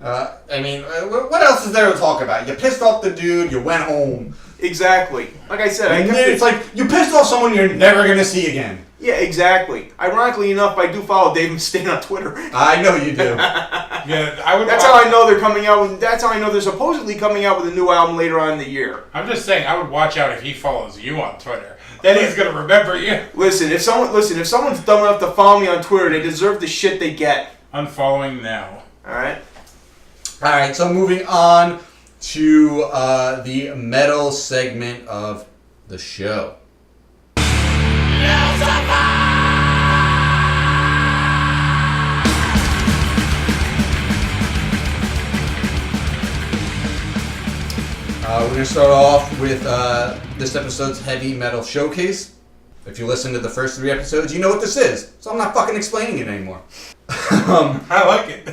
What else is there to talk about? You pissed off the dude, you went home. Exactly. Like I said, it's like, you pissed off someone you're never going to see again. Yeah, exactly. Ironically enough, I do follow Dave Mustaine on Twitter. I know you do. That's how I know they're coming out. That's how I know they're supposedly coming out with a new album later on in the year. I'm just saying, I would watch out if he follows you on Twitter. Then he's gonna remember you. Listen, if someone's dumb enough to follow me on Twitter, they deserve the shit they get. Unfollowing now. All right. All right. So moving on to the metal segment of the show. We're going to start off with this episode's heavy metal showcase. If you listen to the first 3 episodes, you know what this is. So I'm not fucking explaining it anymore. I like it.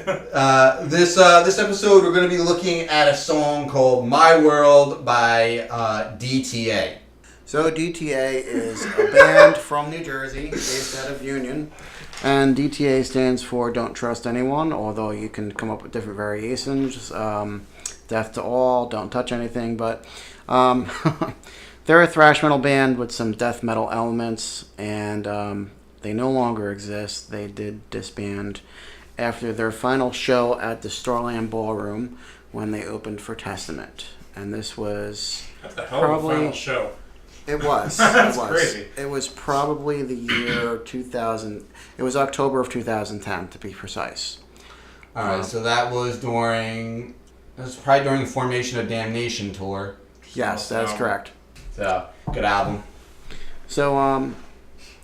This episode, we're going to be looking at a song called My World by DTA. So DTA is a band from New Jersey, based out of Union. And DTA stands for Don't Trust Anyone, although you can come up with different variations. Death to All, Don't Touch Anything, but they're a thrash metal band with some death metal elements, and they no longer exist. They did disband after their final show at the Starland Ballroom when they opened for Testament. And this was That's a hell of a final show. It was. That's it was. crazy. It was probably the year 2000. It was October of 2010, to be precise. All right, so that was probably during the Formation of Damnation tour. Yes, that is correct. So, good album. So,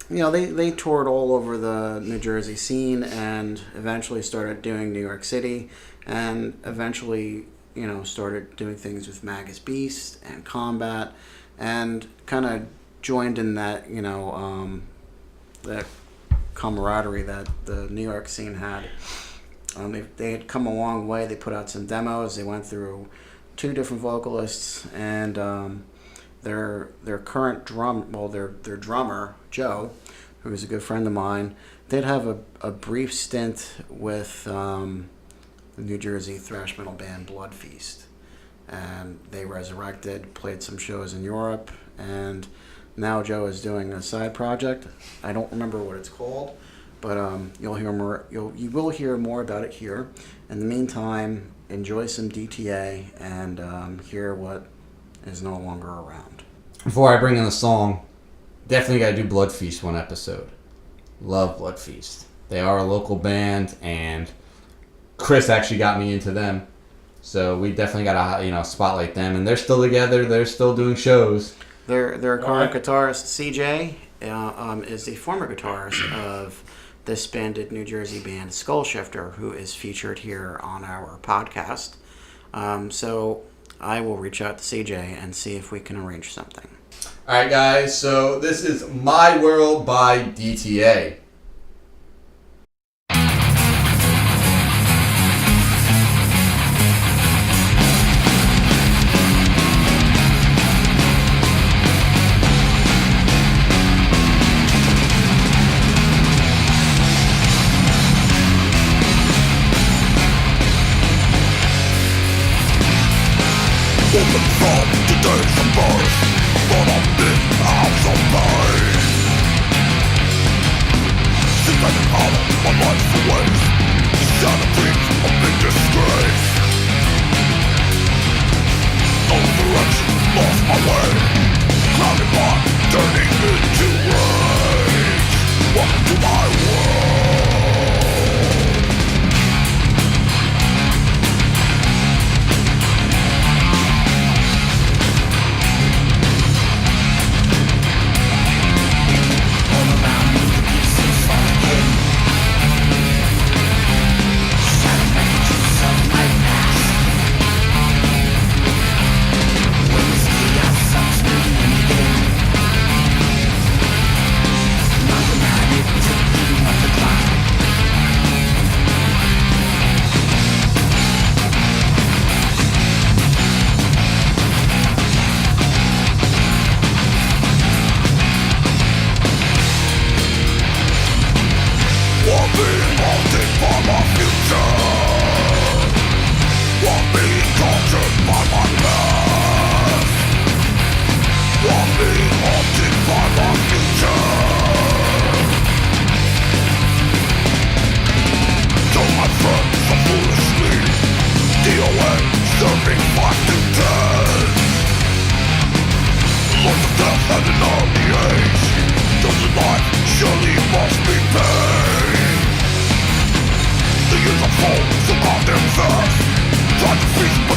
they toured all over the New Jersey scene and eventually started doing New York City and eventually, started doing things with Magus Beast and Combat and kind of joined in that, that camaraderie that the New York scene had. They had come a long way. They put out some demos. They went through 2 different vocalists, and their current their drummer Joe, who is a good friend of mine, they'd have a brief stint with the New Jersey thrash metal band Blood Feast, and they resurrected, played some shows in Europe, and now Joe is doing a side project. I don't remember what it's called. But you'll hear more. You will hear more about it here. In the meantime, enjoy some DTA and hear what is no longer around. Before I bring in the song, definitely got to do Blood Feast one episode. Love Blood Feast. They are a local band, and Chris actually got me into them. So we definitely got to spotlight them, and they're still together. They're still doing shows. Their current guitarist CJ is the former guitarist of disbanded New Jersey band Skullshifter, who is featured here on our podcast. So I will reach out to CJ and see if we can arrange something. All right, guys. So this is My World by DTA.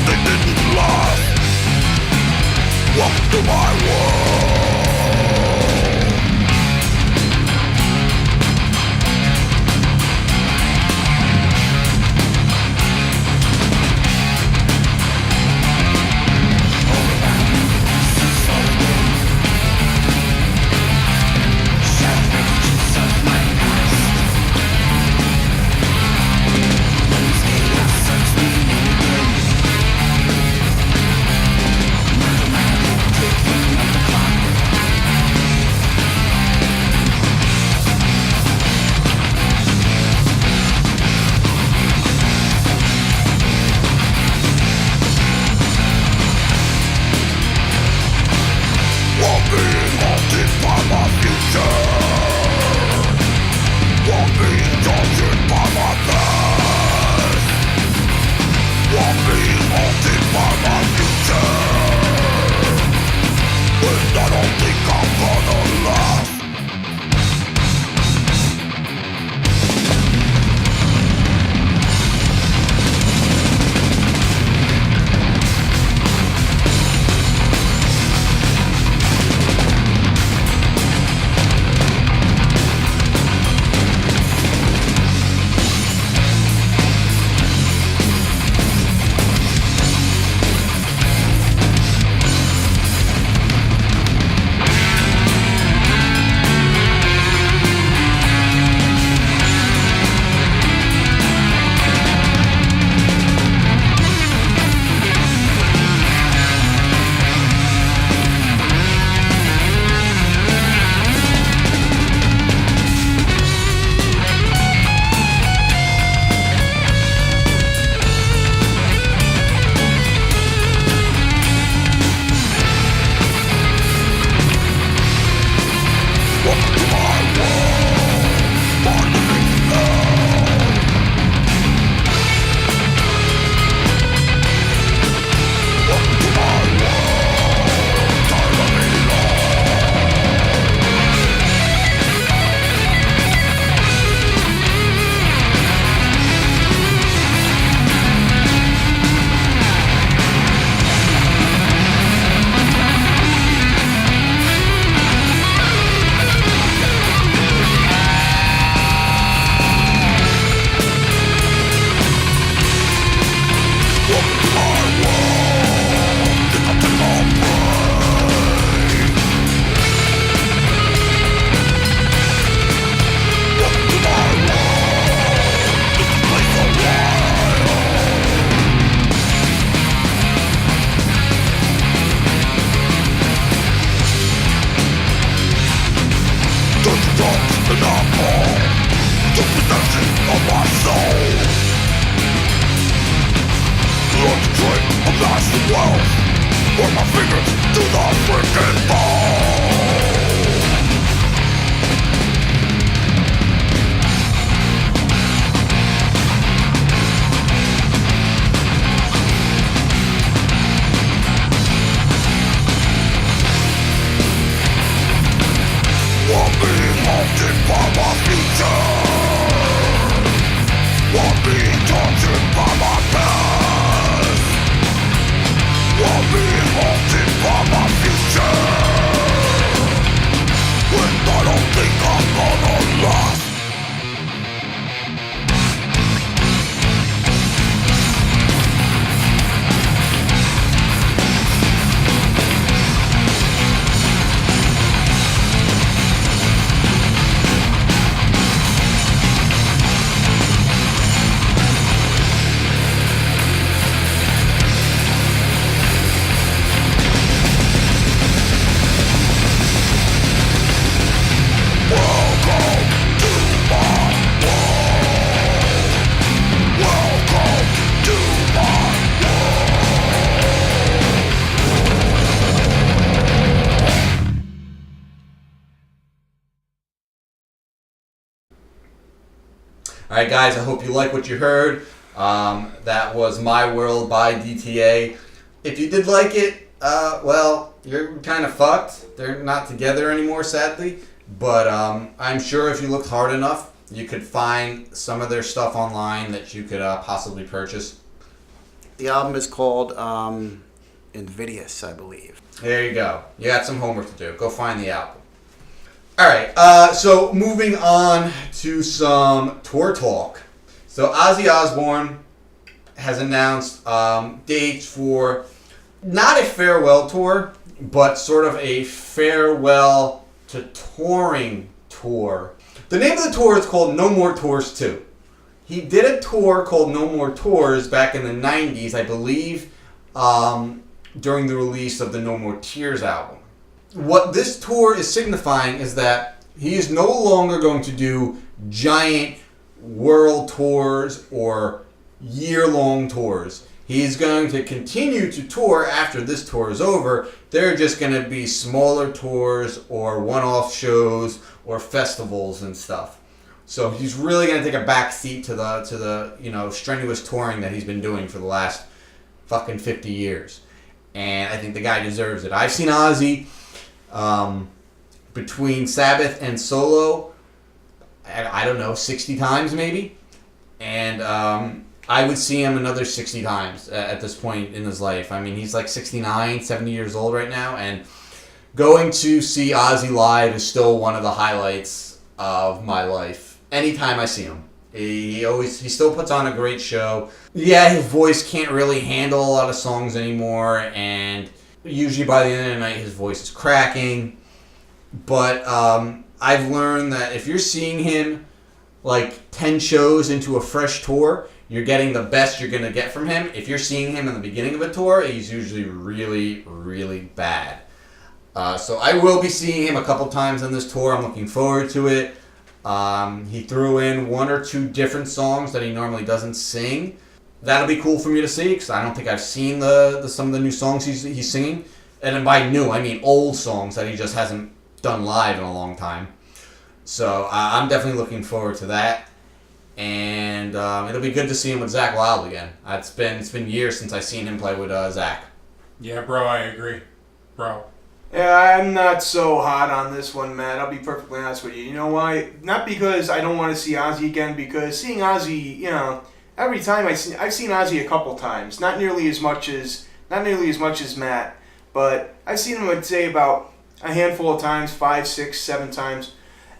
something didn't last. Welcome to my world. Alright guys, I hope you like what you heard. That was My World by DTA. If you did like it, well, you're kind of fucked. They're not together anymore, sadly. But I'm sure if you looked hard enough, you could find some of their stuff online that you could possibly purchase. The album is called Invidious, I believe. There you go. You got some homework to do. Go find the album. All right. So moving on to some tour talk. So Ozzy Osbourne has announced dates for not a farewell tour, but sort of a farewell to touring tour. The name of the tour is called No More Tours 2. He did a tour called No More Tours back in the 90s, I believe, during the release of the No More Tears album. What this tour is signifying is that he is no longer going to do giant world tours or year-long tours. He's going to continue to tour after this tour is over. They're just going to be smaller tours or one-off shows or festivals and stuff. So he's really going to take a back seat to the strenuous touring that he's been doing for the last fucking 50 years. And I think the guy deserves it. I've seen Ozzy between Sabbath and solo, I don't know, 60 times maybe. And I would see him another 60 times at this point in his life. I mean, he's like 69, 70 years old right now. And going to see Ozzy live is still one of the highlights of my life. Anytime I see him. He still puts on a great show. Yeah, his voice can't really handle a lot of songs anymore. And usually by the end of the night, his voice is cracking. But I've learned that if you're seeing him like 10 shows into a fresh tour, you're getting the best you're going to get from him. If you're seeing him in the beginning of a tour, he's usually really, really bad. So I will be seeing him a couple times on this tour. I'm looking forward to it. He threw in one or two different songs that he normally doesn't sing. That'll be cool for me to see, because I don't think I've seen some of the new songs he's singing. And by new, I mean old songs that he just hasn't done live in a long time. So I'm definitely looking forward to that. And it'll be good to see him with Zakk Wylde again. It's been years since I've seen him play with Zakk. Yeah, bro, I agree. Bro. Yeah, I'm not so hot on this one, Matt. I'll be perfectly honest with you. You know why? Not because I don't want to see Ozzy again, because seeing Ozzy, every time I've seen Ozzy a couple times. Not nearly as much as Matt, but I've seen him, I'd say, about a handful of times, 5, 6, 7 times.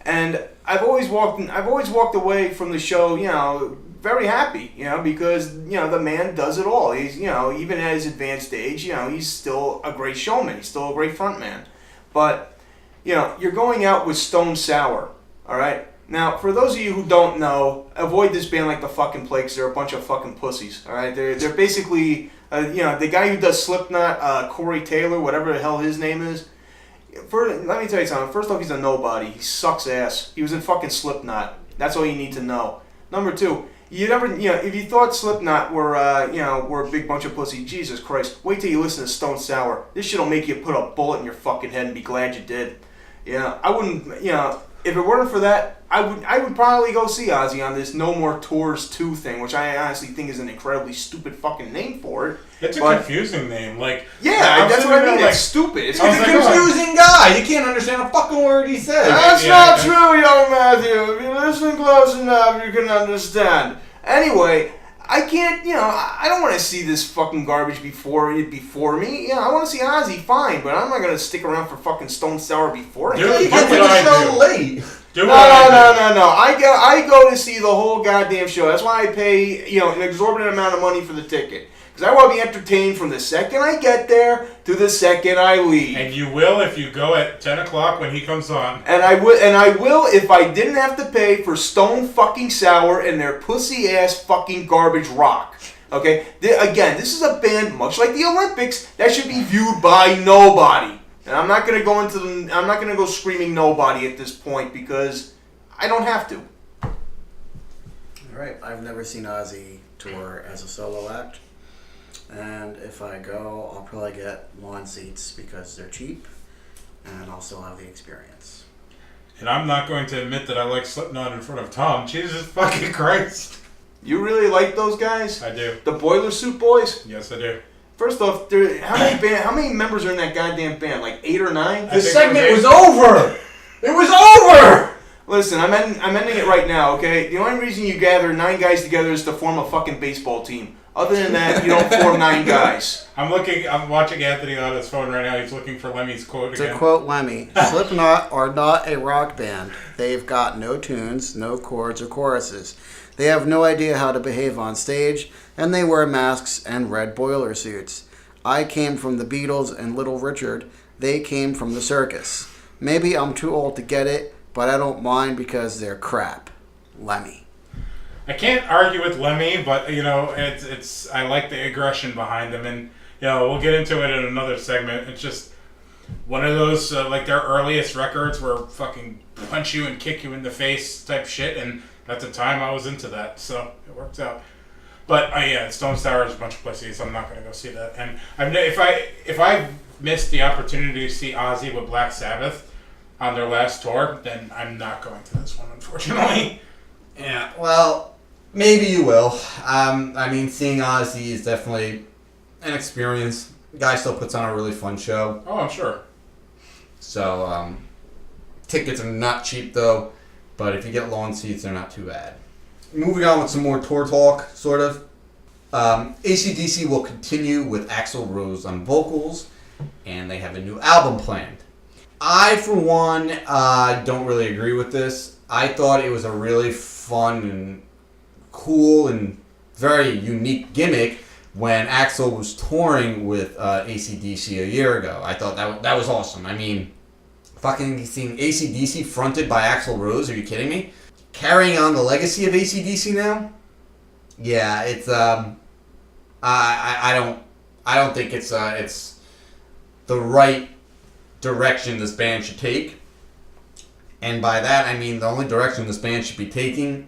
And I've always walked away from the show, very happy, because, the man does it all. He's, even at his advanced age, he's still a great showman. He's still a great frontman. But, you're going out with Stone Sour, all right? Now, for those of you who don't know, avoid this band like the fucking plague, 'cause they're a bunch of fucking pussies, all right? They're basically, the guy who does Slipknot, Corey Taylor, whatever the hell his name is. Let me tell you something. First off, he's a nobody. He sucks ass. He was in fucking Slipknot. That's all you need to know. Number two, if you thought Slipknot were a big bunch of pussy, Jesus Christ, wait till you listen to Stone Sour. This shit'll make you put a bullet in your fucking head and be glad you did. I wouldn't, if it weren't for that, I would probably go see Ozzy on this No More Tours 2 thing, which I honestly think is an incredibly stupid fucking name for it. It's a confusing name. That's what I mean. It's stupid. It's a confusing guy. You can't understand a fucking word he says. That's not true, young Matthew. If you listen close enough, you can understand. Anyway, I can't, I don't want to see this fucking garbage before me. I want to see Ozzy, fine, but I'm not going to stick around for fucking Stone Sour before. You get to the show late. No. I go to see the whole goddamn show. That's why I pay, an exorbitant amount of money for the ticket. Because I want to be entertained from the second I get there to the second I leave. And you will if you go at 10 o'clock when he comes on. And I will if I didn't have to pay for Stone fucking Sour and their pussy ass fucking garbage rock. Okay? This is a band, much like the Olympics, that should be viewed by nobody. And I'm not gonna go screaming nobody at this point because I don't have to. All right, I've never seen Ozzy tour as a solo act, and if I go, I'll probably get lawn seats because they're cheap, and I'll still have the experience. And I'm not going to admit that I like Slipknot in front of Tom. Jesus fucking Christ! You really like those guys? I do. The Boiler Suit Boys? Yes, I do. First off, how many members are in that goddamn band? Like 8 or 9? The segment was over! It was over! Listen, I'm ending it right now, okay? The only reason you gather 9 guys together is to form a fucking baseball team. Other than that, you don't form 9 guys. I'm watching Anthony on his phone right now. He's looking for Lemmy's quote again. To quote Lemmy, Slipknot are not a rock band. They've got no tunes, no chords or choruses. They have no idea how to behave on stage, and they wear masks and red boiler suits. I came from the Beatles and Little Richard. They came from the circus. Maybe I'm too old to get it, but I don't mind because they're crap. Lemmy. I can't argue with Lemmy, but it's I like the aggression behind them, and we'll get into it in another segment. It's just one of those like their earliest records were fucking punch you and kick you in the face type shit, and at the time I was into that, so it worked out. But Stone Sour is a bunch of pussies, so I'm not gonna go see that. And if I missed the opportunity to see Ozzy with Black Sabbath on their last tour, then I'm not going to this one, unfortunately. Yeah, well, maybe you will. Seeing Ozzy is definitely an experience. The guy still puts on a really fun show. Oh, I'm sure. So, tickets are not cheap, though. But if you get lawn seats, they're not too bad. Moving on with some more tour talk, sort of. AC/DC will continue with Axl Rose on vocals, and they have a new album planned. I, for one, don't really agree with this. I thought it was a really fun and cool and very unique gimmick when Axl was touring with AC/DC a year ago. I thought that was awesome. I mean, fucking seeing AC/DC fronted by Axl Rose, are you kidding me? Carrying on the legacy of AC/DC now? Yeah, it's I don't think it's the right direction this band should take. And by that I mean the only direction this band should be taking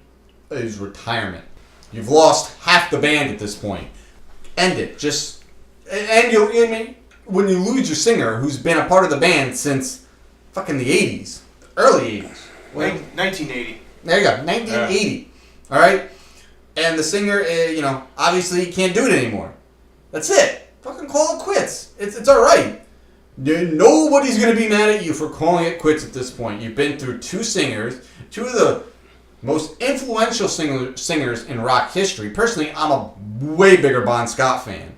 is retirement. You've lost half the band at this point. End it. When you lose your singer who's been a part of the band since fucking the 80s, early 80s. 1980. There you go, 1980. All right, and the singer, obviously he can't do it anymore. That's it. Fucking call it quits. It's all right. Nobody's gonna be mad at you for calling it quits at this point. You've been through 2 singers, 2 of the most influential singers in rock history. Personally, I'm a way bigger Bon Scott fan,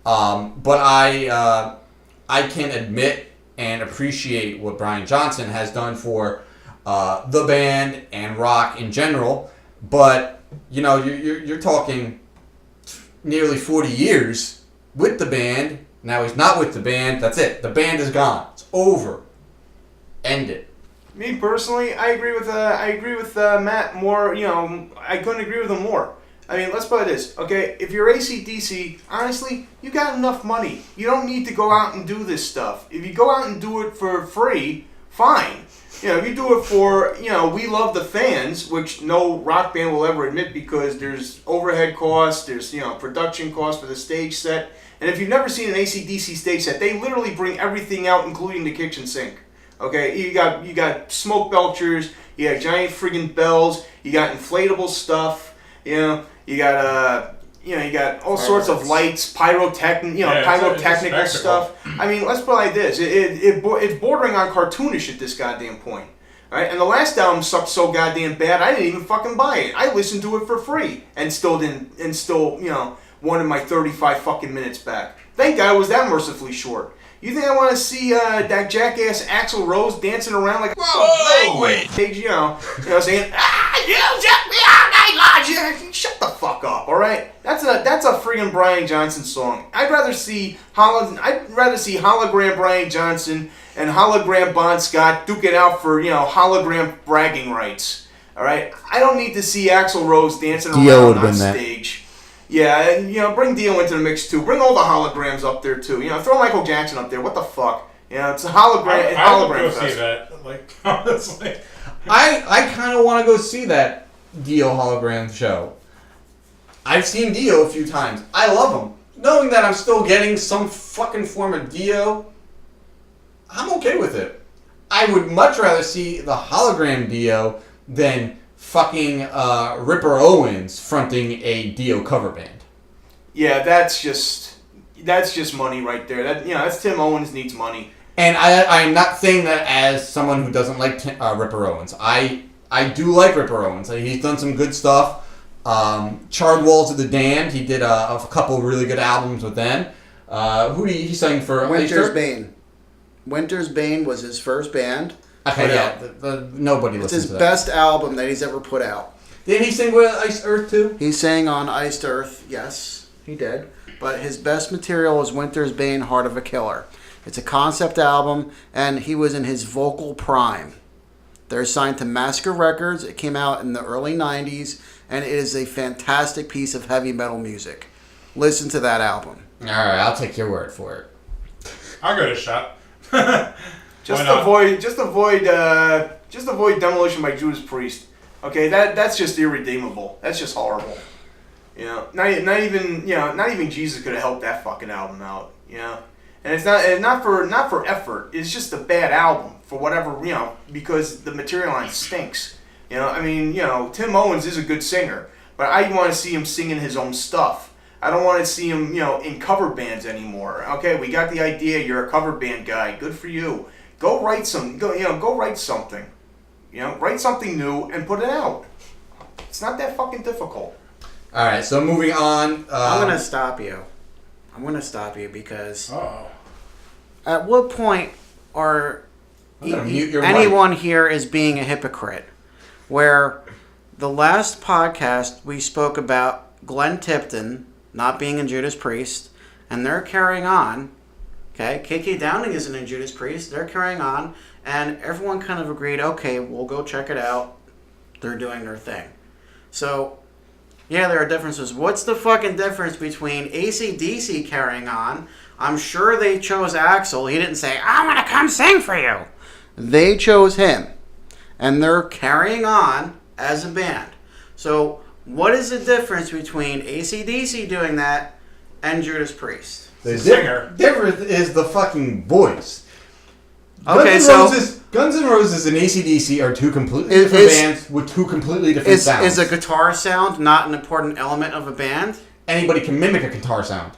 but I can admit and appreciate what Brian Johnson has done for the band and rock in general. But you're talking nearly 40 years with the band. Now he's not with the band. That's it. The band is gone. It's over. End it. Me personally, I agree with Matt more. I couldn't agree with him more. I mean, let's put it this, okay? If you're AC/DC, honestly, you got enough money. You don't need to go out and do this stuff. If you go out and do it for free, fine. If you do it for, we love the fans, which no rock band will ever admit because there's overhead costs, there's, production costs for the stage set. And if you've never seen an AC/DC stage set, they literally bring everything out, including the kitchen sink. Okay, you got smoke belchers, you got giant friggin' bells, you got inflatable stuff, you got all sorts of lights, pyrotechnical stuff. I mean, let's put it like this: it's bordering on cartoonish at this goddamn point, right? And the last album sucked so goddamn bad, I didn't even fucking buy it. I listened to it for free and still wanted my 35 fucking minutes back. Thank God it was that mercifully short. You think I want to see that jackass Axl Rose dancing around like Whoa, wait. Saying, you took me all night long. Shut the fuck up, all right? That's a friggin' Brian Johnson song. I'd rather see hologram Brian Johnson and hologram Bon Scott duke it out for hologram bragging rights. All right, I don't need to see Axl Rose dancing around on stage. Yeah, and bring Dio into the mix too. Bring all the holograms up there too. Throw Michael Jackson up there. What the fuck? It's a hologram. I would go see that. Like, honestly, I kind of want to go see that Dio hologram show. I've seen Dio a few times. I love him. Knowing that I'm still getting some fucking form of Dio, I'm okay with it. I would much rather see the hologram Dio than fucking Ripper Owens fronting a Dio cover band. Yeah, that's just money right there. That's Tim Owens needs money. And I'm not saying that as someone who doesn't like Ripper Owens. I do like Ripper Owens. He's done some good stuff. Charred Walls of the Damned. He did a couple really good albums with them. Who did he sang for? Winter's Bane. Winter's Bane was his first band. Okay, yeah. Nobody listens to that. It's his best album that he's ever put out. Didn't he sing with Iced Earth too? He sang on Iced Earth, yes, he did. But his best material was Winter's Bane, Heart of a Killer. It's a concept album, and he was in his vocal prime. They're signed to Massacre Records. It came out in the early 90s, and it is a fantastic piece of heavy metal music. Listen to that album. All right, I'll take your word for it. I'll give it a shot. Just avoid Demolition by Judas Priest. Okay, that's just irredeemable. That's just horrible. You know, not even Jesus could have helped that fucking album out. You know, and it's not for effort. It's just a bad album for whatever, you know, because the material line stinks. You know, I mean, you know, Tim Owens is a good singer, but I want to see him singing his own stuff. I don't want to see him, you know, in cover bands anymore. Okay, we got the idea. You're a cover band guy. Good for you. Go write something. You know, write something new and put it out. It's not that fucking difficult. All right, so moving on. I'm going to stop you. Because Uh-oh. At what point are anyone here is being a hypocrite? Where the last podcast we spoke about Glenn Tipton not being in Judas Priest, and they're carrying on. Okay, KK Downing isn't in Judas Priest. They're carrying on, and everyone kind of agreed, okay, we'll go check it out. They're doing their thing. So, yeah, there are differences. What's the fucking difference between AC/DC carrying on? I'm sure they chose Axl. He didn't say, I want to come sing for you. They chose him. And they're carrying on as a band. So, what is the difference between AC/DC doing that and Judas Priest? The singer. difference is the fucking voice. Okay, Guns N' Roses and AC/DC are two completely different bands with two completely different sounds. Is a guitar sound not an important element of a band? Anybody can mimic a guitar sound.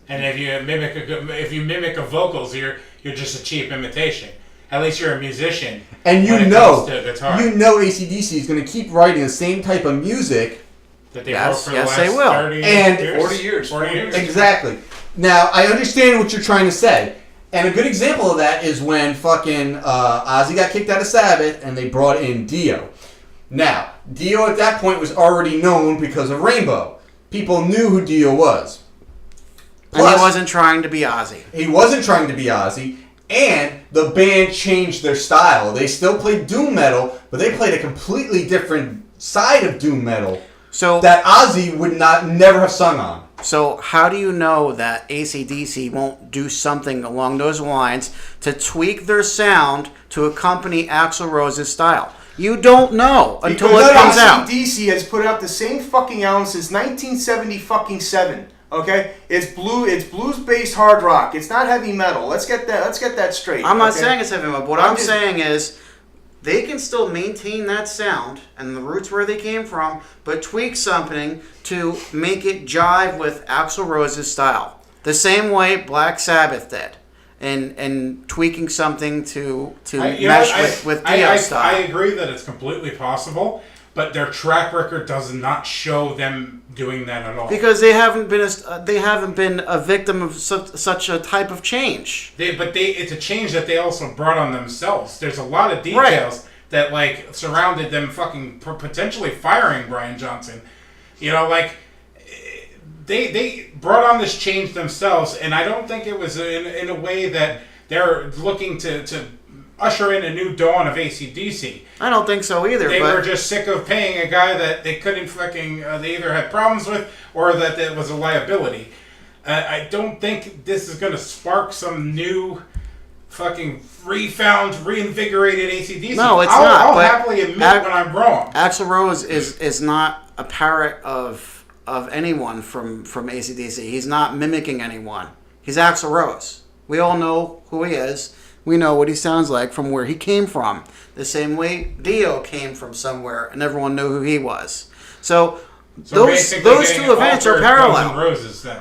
And if you mimic a vocals, you're just a cheap imitation. At least you're a musician. And when it comes to guitar. AC/DC is going to keep writing the same type of music. That they wrote for the last they will. 30 And years. 40 years. Exactly. Now, I understand what you're trying to say. And a good example of that is when fucking Ozzy got kicked out of Sabbath and they brought in Dio. Now, Dio at that point was already known because of Rainbow. People knew who Dio was. Plus, and he wasn't trying to be Ozzy. He wasn't trying to be Ozzy. And the band changed their style. They still played doom metal, but they played a completely different side of doom metal that Ozzy would never have sung on. So how do you know that AC/DC won't do something along those lines to tweak their sound to accompany Axl Rose's style? You don't know until it comes out. AC/DC has put out the same fucking album since 1977. Okay, it's blues based hard rock. It's not heavy metal. Let's get that straight. I'm not saying it's heavy metal. What I'm saying is they can still maintain that sound and the roots where they came from, but tweak something to make it jive with Axl Rose's style. The same way Black Sabbath did. And tweaking something to mesh with Dio's style. I agree that it's completely possible, but their track record does not show them doing that at all. Because they haven't been a victim of such a type of change. It's a change that they also brought on themselves. There's a lot of details that like surrounded them fucking potentially firing Brian Johnson. You know, like they brought on this change themselves, and I don't think it was in a way that they're looking to usher in a new dawn of AC/DC. I don't think so either. They were just sick of paying a guy that they couldn't they either had problems with or that it was a liability. I don't think this is going to spark some new fucking reinvigorated AC/DC. No, it's not. I'll happily admit when I'm wrong. Axl Rose is not a parrot of anyone from AC/DC. He's not mimicking anyone. He's Axl Rose. We all know who he is. We know what he sounds like from where he came from. The same way Dio came from somewhere, and everyone knew who he was. So those two events are parallel.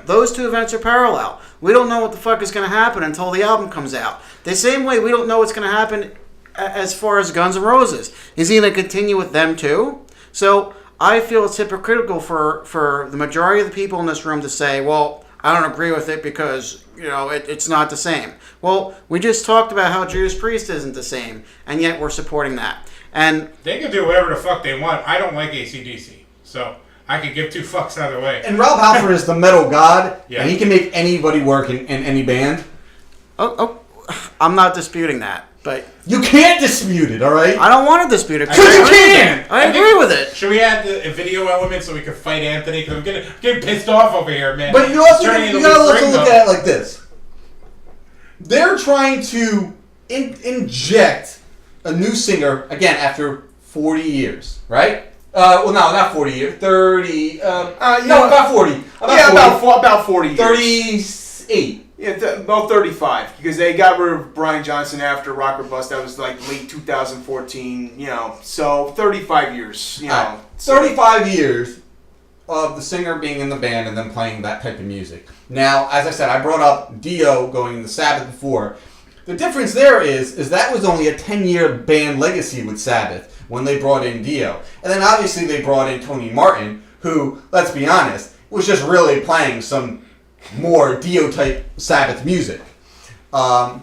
Those two events are parallel. We don't know what the fuck is going to happen until the album comes out. The same way we don't know what's going to happen as far as Guns N' Roses. Is he going to continue with them too? So I feel it's hypocritical for the majority of the people in this room to say, well, I don't agree with it because, it's not the same. Well, we just talked about how Judas Priest isn't the same, and yet we're supporting that. And they can do whatever the fuck they want. I don't like AC/DC, so I could give two fucks either way. And Rob Halford is the metal god, Yeah. and he can make anybody work in any band. Oh, I'm not disputing that, but You can't dispute it, all right? I don't want to dispute it. Because you can! I agree with it. Should we add a video element so we can fight Anthony? Because I'm getting pissed off over here, man. But you also Turning into you gotta Luke also look Ringo. at it like this. They're trying to inject a new singer, again, after 40 years, right? Well, no, not 40 years. 30. About 40. About 40 years. 38. Yeah, about 35, because they got rid of Brian Johnson after Rock or Bust. That was like late 2014, so 35 years, 35 years of the singer being in the band and then playing that type of music. Now, as I said, I brought up Dio going to Sabbath before. The difference there is that was only a 10-year band legacy with Sabbath when they brought in Dio. And then obviously they brought in Tony Martin, who, let's be honest, was just really playing some more Dio-type Sabbath music. And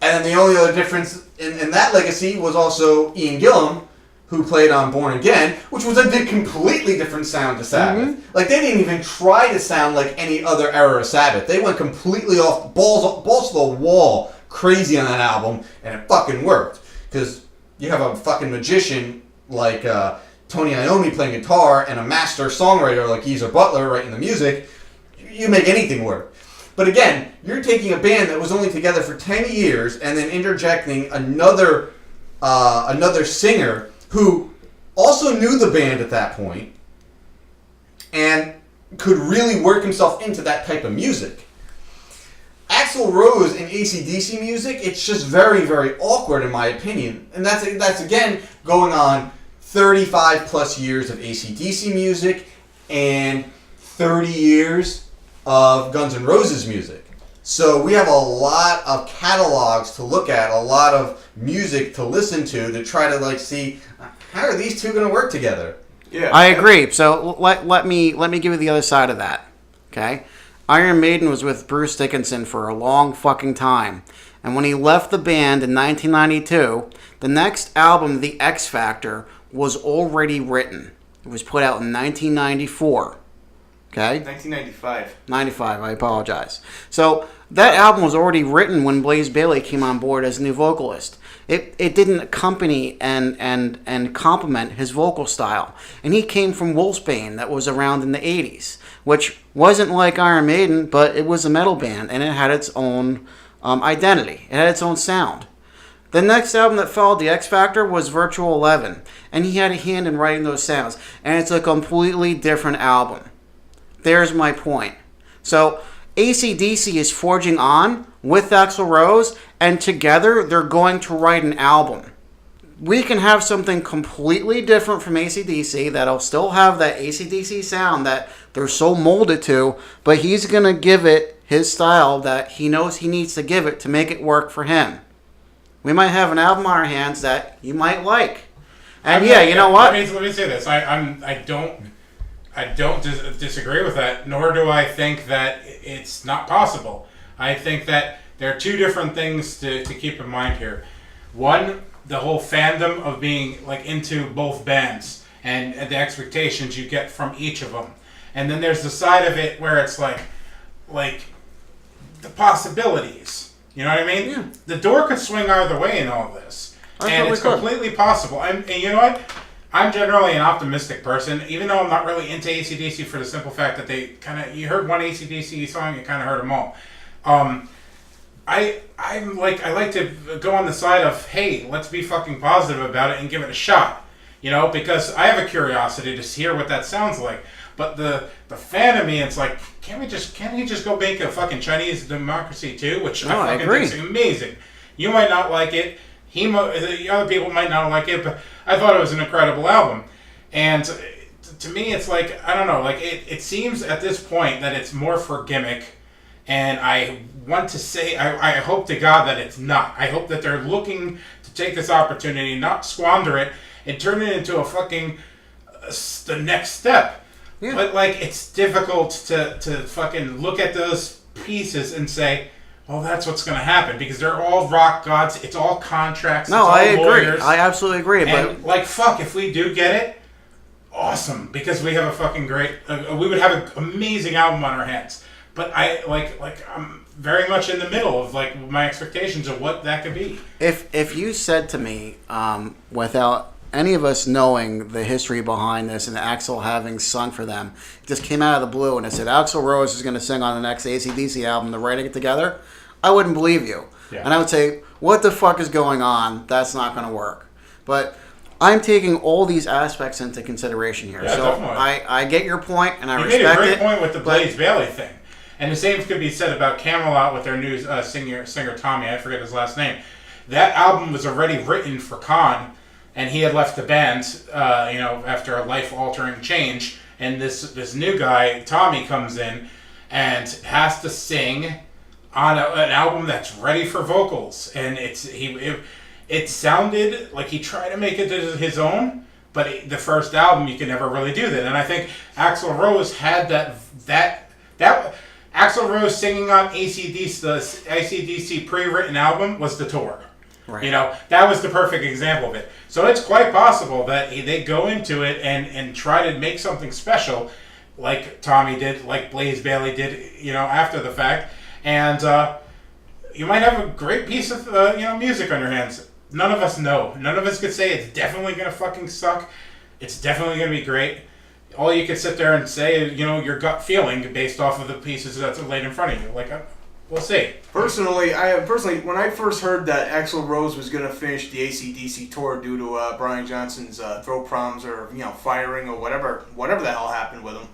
then the only other difference in that legacy was also Ian Gillan, who played on Born Again, which was a completely different sound to Sabbath. Mm-hmm. Like, they didn't even try to sound like any other era of Sabbath. They went completely off, balls to the wall, crazy on that album, and it fucking worked. Because you have a fucking magician like Tony Iommi playing guitar and a master songwriter like Geezer Butler writing the music. You make anything work. But again, you're taking a band that was only together for 10 years and then interjecting another singer who also knew the band at that point and could really work himself into that type of music. Axl Rose in AC/DC music, it's just very, very awkward in my opinion. And that's again going on 35 plus years of AC/DC music and 30 years of Guns N' Roses music. So we have a lot of catalogs to look at, a lot of music to listen to try to see how are these two going to work together. Yeah, I agree. So let me give you the other side of that. Okay, Iron Maiden was with Bruce Dickinson for a long fucking time, and when he left the band in 1992, the next album, The X Factor, was already written. It was put out in 1994. Okay? 1995. 95, I apologize. So that album was already written when Blaze Bayley came on board as a new vocalist. It didn't accompany and complement his vocal style. And he came from Wolfsbane that was around in the 80s, which wasn't like Iron Maiden, but it was a metal band, and it had its own identity. It had its own sound. The next album that followed The X Factor was Virtual 11, and he had a hand in writing those sounds. And it's a completely different album. There's my point. So AC/DC is forging on with Axl Rose, and together they're going to write an album. We can have something completely different from AC/DC that'll still have that AC/DC sound that they're so molded to, but he's going to give it his style that he knows he needs to give it to make it work for him. We might have an album on our hands that you might like. And you know what? Let me say this. I don't disagree with that, nor do I think that it's not possible. I think that there are two different things to keep in mind here. One, the whole fandom of being into both bands and the expectations you get from each of them. And then there's the side of it where it's like the possibilities. You know what I mean? Yeah. The door could swing either way in all this. And it's could. completely possible. And you know what? I'm generally an optimistic person, even though I'm not really into AC/DC for the simple fact that they you heard one AC/DC song, you kind of heard them all. I like to go on the side of, hey, let's be fucking positive about it and give it a shot, because I have a curiosity to hear what that sounds like. But the fan of me, it's like, can't he just go make a fucking Chinese Democracy too, which I fucking think is amazing. You might not like it. The other people might not like it, but I thought it was an incredible album. And to me, it's I don't know, it seems at this point that it's more for gimmick. And I want to say, I hope to God that it's not. I hope that they're looking to take this opportunity, not squander it, and turn it into a fucking the next step. Yeah. But like, it's difficult to fucking look at those pieces and say, well, that's what's going to happen, because they're all rock gods. It's all contracts. No, it's all I agree. lawyers. I absolutely agree. And But like, fuck, if we do get it, awesome, because we have a fucking great. We would have an amazing album on our hands. But I like I'm very much in the middle of like my expectations of what that could be. if you said to me, without any of us knowing the history behind this and Axl having sung for them, it just came out of the blue and it said Axl Rose is going to sing on the next AC/DC album, they're writing it together, I wouldn't believe you. Yeah. And I would say, what the fuck is going on? That's not going to work. But I'm taking all these aspects into consideration here. Yeah, so definitely. I get your point and I You respect made a great it. point with the Blaze Bailey thing. And the same could be said about Camelot with their new singer Tommy. I forget his last name. That album was already written for Khan, and he had left the band, after a life-altering change. And this new guy, Tommy, comes in and has to sing on an album that's ready for vocals. And it sounded like he tried to make it his own, but the first album you can never really do that. And I think Axl Rose had that Axl Rose singing on AC/DC, the AC/DC pre-written album was the tour. Right. That was the perfect example of it. So it's quite possible that they go into it and try to make something special, like Tommy did, like Blaze Bailey did, after the fact. And you might have a great piece of, music on your hands. None of us know. None of us could say it's definitely going to fucking suck. It's definitely going to be great. All you could sit there and say is, your gut feeling based off of the pieces that's laid in front of you. Like, we'll see. Personally, when I first heard that Axl Rose was going to finish the AC/DC tour due to Brian Johnson's throat problems or firing or whatever the hell happened with him,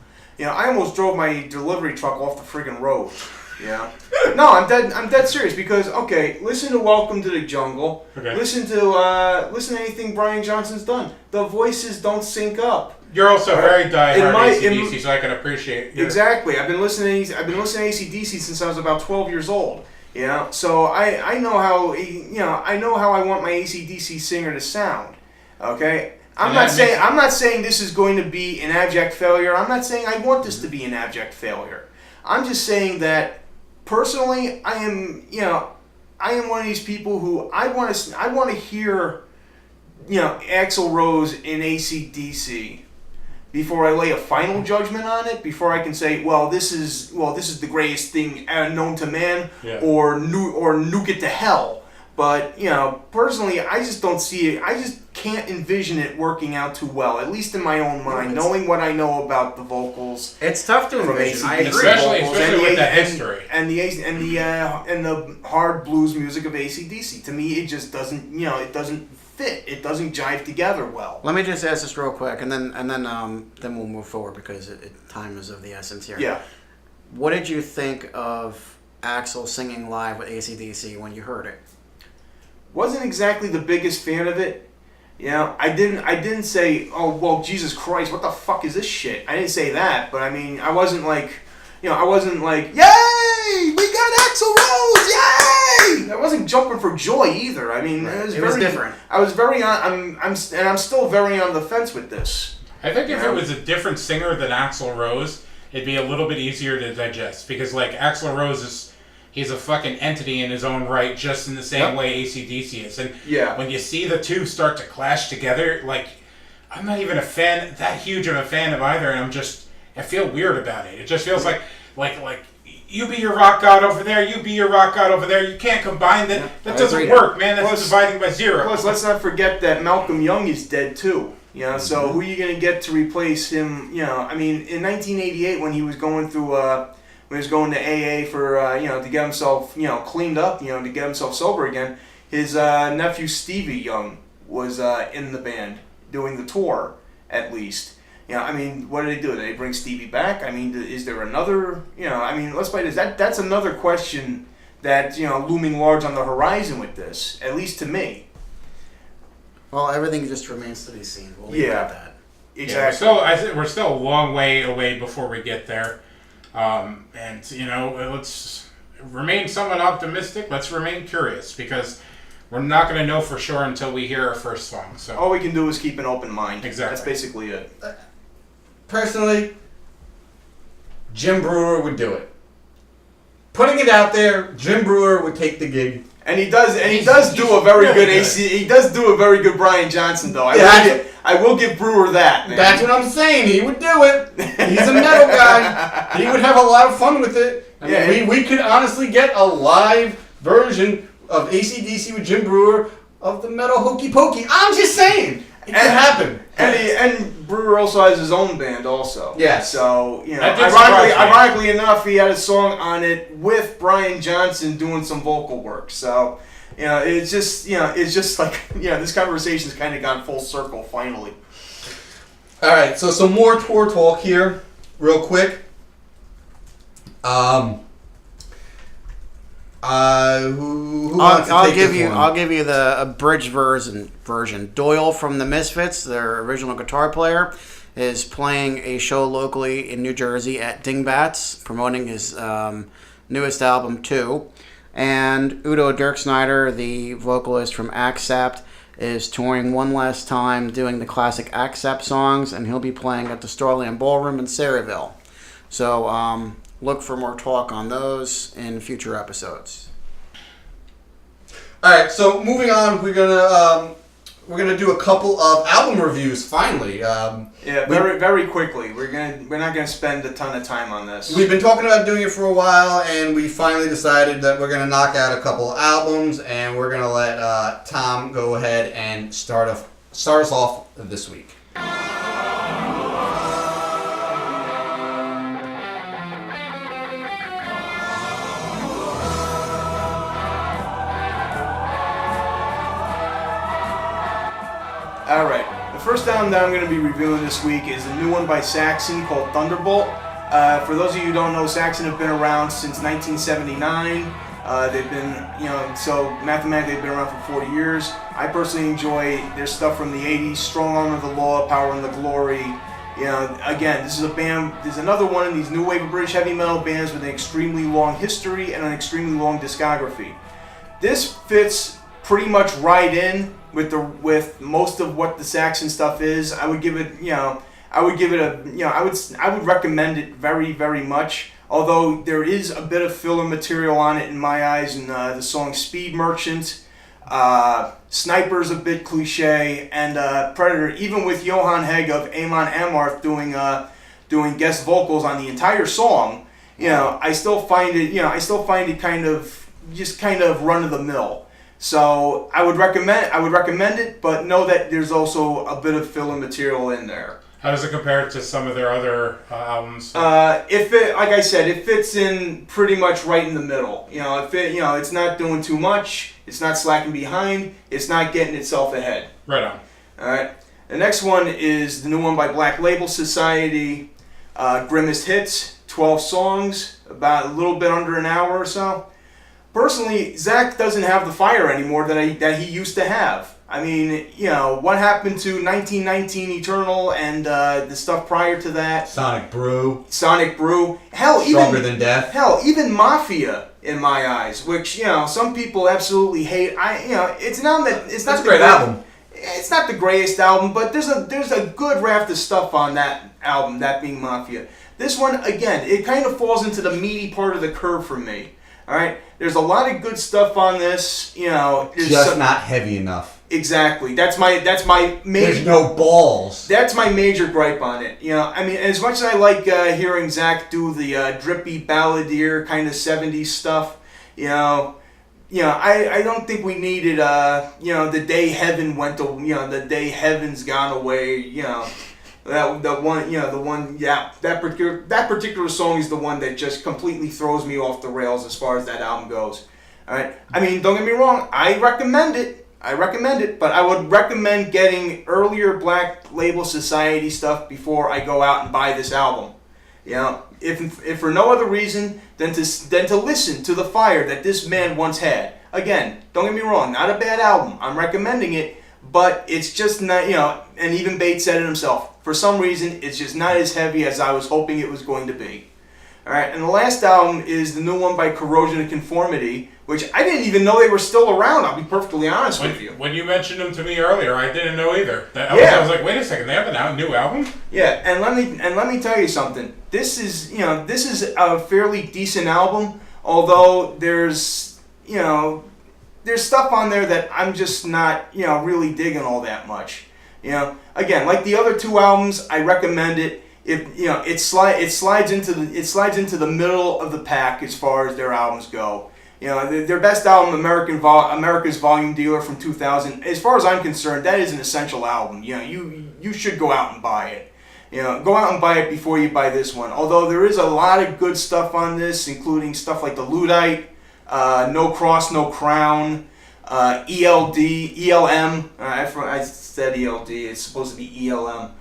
I almost drove my delivery truck off the friggin' road. Yeah. No, I'm dead serious, because listen to Welcome to the Jungle. Okay. Listen to anything Brian Johnson's done. The voices don't sync up. You're also very diehard AC/DC, so I can appreciate your... Exactly. I've been listening to AC/DC since I was about 12 years old. So I know how I want my AC/DC singer to sound. Okay. I'm not saying this is going to be an abject failure. I'm not saying I want this to be an abject failure. I'm just saying that personally, I am one of these people who I want to hear, Axl Rose in AC/DC before I lay a final judgment on it. Before I can say, this is the greatest thing known to man, or nuke it to hell. But personally, I just don't see it. I just can't envision it working out too well, at least in my own mind, knowing what I know about the vocals. It's tough to envision. I agree. Especially with the history and the hard blues music of AC/DC. To me, it just doesn't. It doesn't fit. It doesn't jive together well. Let me just ask this real quick, and then we'll move forward, because time is of the essence here. Yeah. What did you think of Axl singing live with AC/DC when you heard it? Wasn't exactly the biggest fan of it. I didn't say, oh well, Jesus Christ, what the fuck is this shit? I didn't say that, but I mean, I wasn't like, yay, we got Axl Rose, yay! I wasn't jumping for joy either. I mean, it was different. I was very I'm still very on the fence with this. I think if it was a different singer than Axl Rose, it'd be a little bit easier to digest, because like Axl Rose he's a fucking entity in his own right, just in the same way AC/DC is. And when you see the two start to clash together, like, I'm not even that huge of a fan of either, and I feel weird about it. It just feels like you be your rock god over there, you be your rock god over there. You can't combine that. Yeah, that doesn't work, man. That's dividing by zero. Plus, let's not forget that Malcolm Young is dead too. So who are you going to get to replace him? I mean, in 1988, when he was going through... when he was going to AA for, to get himself, cleaned up, to get himself sober again, his nephew Stevie Young was in the band, doing the tour, at least. I mean, what did they do? Did they bring Stevie back? I mean, is there another, let's play this. That's another question that's, looming large on the horizon with this, at least to me. Well, everything just remains to be seen. We'll leave it at that. Exactly. We're still a long way away before we get there. And let's remain somewhat optimistic. Let's remain curious, because we're not going to know for sure until we hear our first song. So All we can do is keep an open mind. Exactly. That's basically it. Personally, Jim Brewer would do it. Putting it out there, Jim Brewer would take the gig. And he does do a very good AC. He does do a very good Brian Johnson, though. I will give Brewer that, man. That's what I'm saying. He would do it. He's a metal guy. He would have a lot of fun with it. I mean, we could honestly get a live version of AC/DC with Jim Brewer of the metal Hokey Pokey. I'm just saying. It could happen. And Brewer also has his own band also. Yeah. So, you know, That did surprise me. ironically enough, he had a song on it with Brian Johnson doing some vocal work. So, you know, it's just like, you know, this conversation's kind of gone full circle finally. All right, so some more tour talk here, real quick. Who wants to take this one? I'll give you the abridged version. Doyle from the Misfits, their original guitar player, is playing a show locally in New Jersey at Dingbats, promoting his newest album, 2. And Udo Dirksnyder, the vocalist from Accept, is touring one last time doing the classic Accept songs, and he'll be playing at the Starland Ballroom in Sayreville. So look for more talk on those in future episodes. All right, so moving on, we're gonna do a couple of album reviews finally. Very quickly. We're not gonna spend a ton of time on this. We've been talking about doing it for a while, and we finally decided that we're gonna knock out a couple of albums, and we're gonna let Tom go ahead and start us off this week. Alright, the first album that I'm going to be reviewing this week is a new one by Saxon called Thunderbolt. For those of you who don't know, Saxon have been around since 1979. They've been, so mathematically they've been around for 40 years. I personally enjoy their stuff from the 80s, Strong Arm of the Law, Power and the Glory. You know, again, this is a band, there's another one of these new wave of British heavy metal bands with an extremely long history and an extremely long discography. This fits pretty much right in with most of what the Saxon stuff is. I would give it, I would recommend it very, very much. Although there is a bit of filler material on it in my eyes, in the song Speed Merchant, Sniper's a bit cliche, and Predator, even with Johan Hegg of Amon Amarth doing guest vocals on the entire song, I still find it kind of run of the mill. So I would recommend it, but know that there's also a bit of filler material in there. how does it compare to some of their other albums? Like I said, it fits in pretty much right in the middle. It's not doing too much. It's not slacking behind. It's not getting itself ahead. Right on. All right. The next one is the new one by Black Label Society, Grimmest Hits, 12 songs, about a little bit under an hour or so. Personally, Zach doesn't have the fire anymore that he used to have. I mean, what happened to 1919 Eternal and the stuff prior to that? Sonic Brew. Hell, Stronger Than Death. Hell, even Mafia in my eyes, which some people absolutely hate. It's not that it's not That's a great album. It's not the greatest album, but there's a good raft of stuff on that album, that being Mafia. This one, again, it kind of falls into the meaty part of the curve for me. All right, there's a lot of good stuff on this. Just not heavy enough. Exactly. That's my major. There's no balls. That's my major gripe on it. I mean, as much as I like hearing Zach do the drippy balladeer kind of 70s stuff, I don't think we needed the day heaven went to the day heaven's gone away. That particular song is the one that just completely throws me off the rails as far as that album goes. All right. I mean, don't get me wrong. I recommend it, but I would recommend getting earlier Black Label Society stuff before I go out and buy this album. If for no other reason than to listen to the fire that this man once had. Again, don't get me wrong, not a bad album. I'm recommending it, but it's just not, and even Bates said it himself. For some reason, it's just not as heavy as I was hoping it was going to be. All right, and the last album is the new one by Corrosion of Conformity, which I didn't even know they were still around. I'll be perfectly honest with you. When you mentioned them to me earlier, I didn't know either. I was like, wait a second, they have a new album? Yeah, and let me tell you something. This is a fairly decent album, although there's stuff on there that I'm just not really digging all that much. Again, like the other two albums, I recommend it. It slides into the middle of the pack as far as their albums go. Their best album, America's Volume Dealer from 2000. As far as I'm concerned, that is an essential album. You should go out and buy it. Go out and buy it before you buy this one. Although there is a lot of good stuff on this, including stuff like the Luddite, No Cross, No Crown, ELM. I said ELD. It's supposed to be ELM.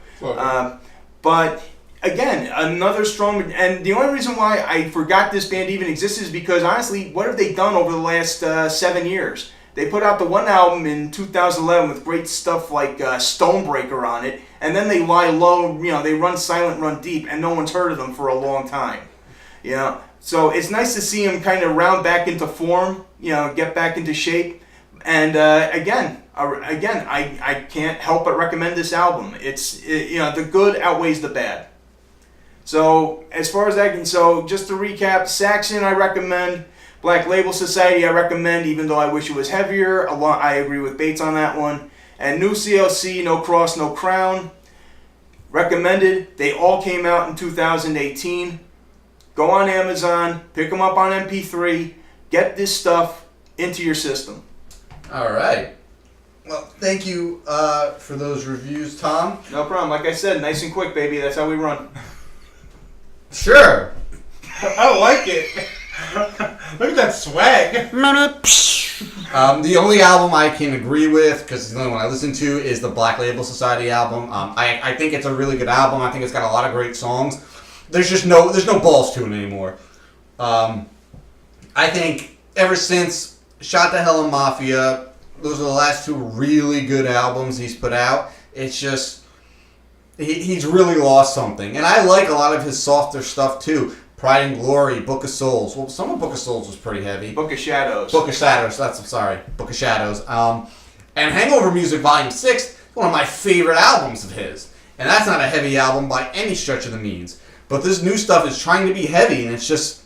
But again, another strong. And the only reason why I forgot this band even exists is because honestly, what have they done over the last 7 years? They put out the one album in 2011 with great stuff like Stonebreaker on it, and then they lie low. They run silent, run deep, and no one's heard of them for a long time. So it's nice to see them kind of round back into form. Get back into shape. And again, I can't help but recommend this album. The good outweighs the bad. So as far as that can, just to recap, Saxon I recommend, Black Label Society I recommend, even though I wish it was heavier. I agree with Bates on that one. And New CLC, No Cross, No Crown, recommended. They all came out in 2018. Go on Amazon, pick them up on MP3, get this stuff into your system. All right. Well, thank you for those reviews, Tom. No problem. Like I said, nice and quick, baby. That's how we run. Sure. I like it. Look at that swag. The only album I can agree with, because it's the only one I listen to, is the Black Label Society album. I think it's a really good album. I think it's got a lot of great songs. There's no balls to it anymore. I think ever since Shot to Hell and Mafia, those are the last two really good albums he's put out. It's just he's really lost something, and I like a lot of his softer stuff too. Pride and Glory, Book of Souls. Well, some of Book of Souls was pretty heavy. Book of Shadows. Book of Shadows. Book of Shadows. And Hangover Music Volume 6, one of my favorite albums of his, and that's not a heavy album by any stretch of the means. But this new stuff is trying to be heavy, and it's